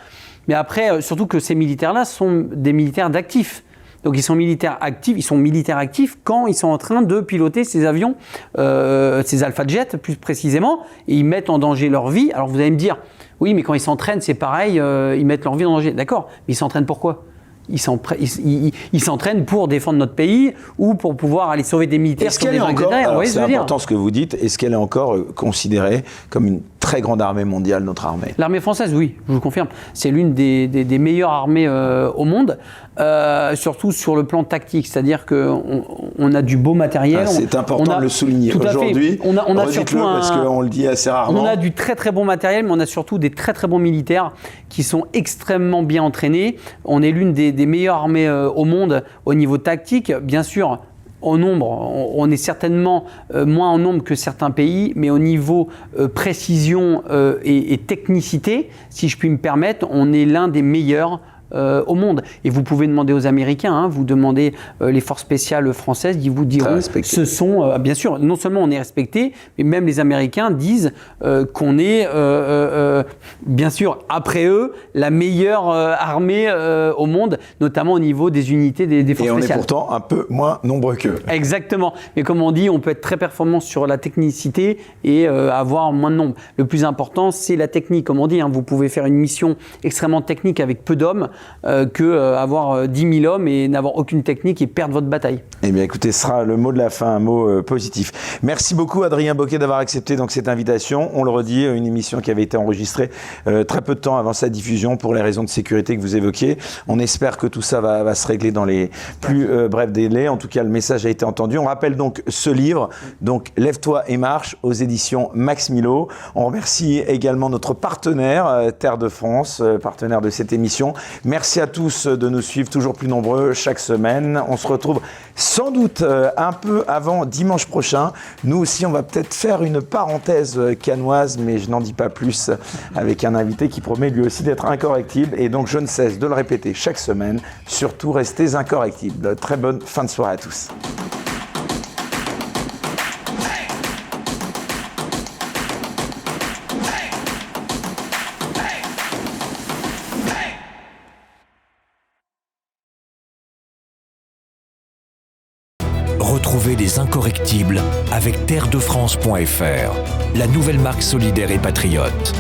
Mais après, surtout que ces militaires-là sont des militaires d'actifs. Donc ils sont militaires actifs quand ils sont en train de piloter ces avions, ces Alpha Jet plus précisément, et ils mettent en danger leur vie. Alors vous allez me dire, oui mais quand ils s'entraînent c'est pareil, ils mettent leur vie en danger. D'accord, mais ils s'entraînent pourquoi ? Ils s'entraînent pour défendre notre pays ou pour pouvoir aller sauver des militaires. Est-ce qu'elle est encore, c'est important ce que vous dites, est-ce qu'elle est encore considérée comme une très grande armée mondiale, notre armée? L'armée française, oui, je vous confirme. C'est l'une des meilleures armées au monde, surtout sur le plan tactique. C'est-à-dire qu'on a du beau matériel. C'est important de le souligner. Aujourd'hui, on a surtout parce qu'on le dit assez rarement. On a du très très bon matériel, mais on a surtout des très très bons militaires qui sont extrêmement bien entraînés. On est l'une des meilleures armées au monde au niveau tactique. Bien sûr, en nombre, on est certainement moins en nombre que certains pays, mais au niveau précision et technicité, si je puis me permettre, on est l'un des meilleurs au monde. Et vous pouvez demander aux Américains, vous demandez les forces spéciales françaises, ils vous diront ce sont, bien sûr, non seulement on est respecté, mais même les Américains disent qu'on est, bien sûr, après eux, la meilleure armée au monde, notamment au niveau des unités des forces spéciales. Et on est pourtant un peu moins nombreux qu'eux. Exactement. Mais comme on dit, on peut être très performant sur la technicité et avoir moins de nombre. Le plus important, c'est la technique. Comme on dit, vous pouvez faire une mission extrêmement technique avec peu d'hommes, avoir 10 000 hommes et n'avoir aucune technique et perdre votre bataille. Eh bien écoutez, ce sera le mot de la fin, un mot positif. Merci beaucoup Adrien Bocquet d'avoir accepté donc cette invitation. On le redit, une émission qui avait été enregistrée très peu de temps avant sa diffusion pour les raisons de sécurité que vous évoquiez. On espère que tout ça va se régler dans les plus brefs délais. En tout cas, le message a été entendu. On rappelle donc ce livre, donc Lève-toi et marche, aux éditions Max Milo. On remercie également notre partenaire, Terre de France, partenaire de cette émission. Merci à tous de nous suivre, toujours plus nombreux chaque semaine. On se retrouve sans doute un peu avant dimanche prochain. Nous aussi, on va peut-être faire une parenthèse cannoise, mais je n'en dis pas plus, avec un invité qui promet lui aussi d'être incorrectible. Et donc, je ne cesse de le répéter chaque semaine. Surtout, restez incorrectibles. Très bonne fin de soirée à tous. Retrouvez les incorrectibles avec terredefrance.fr, la nouvelle marque solidaire et patriote.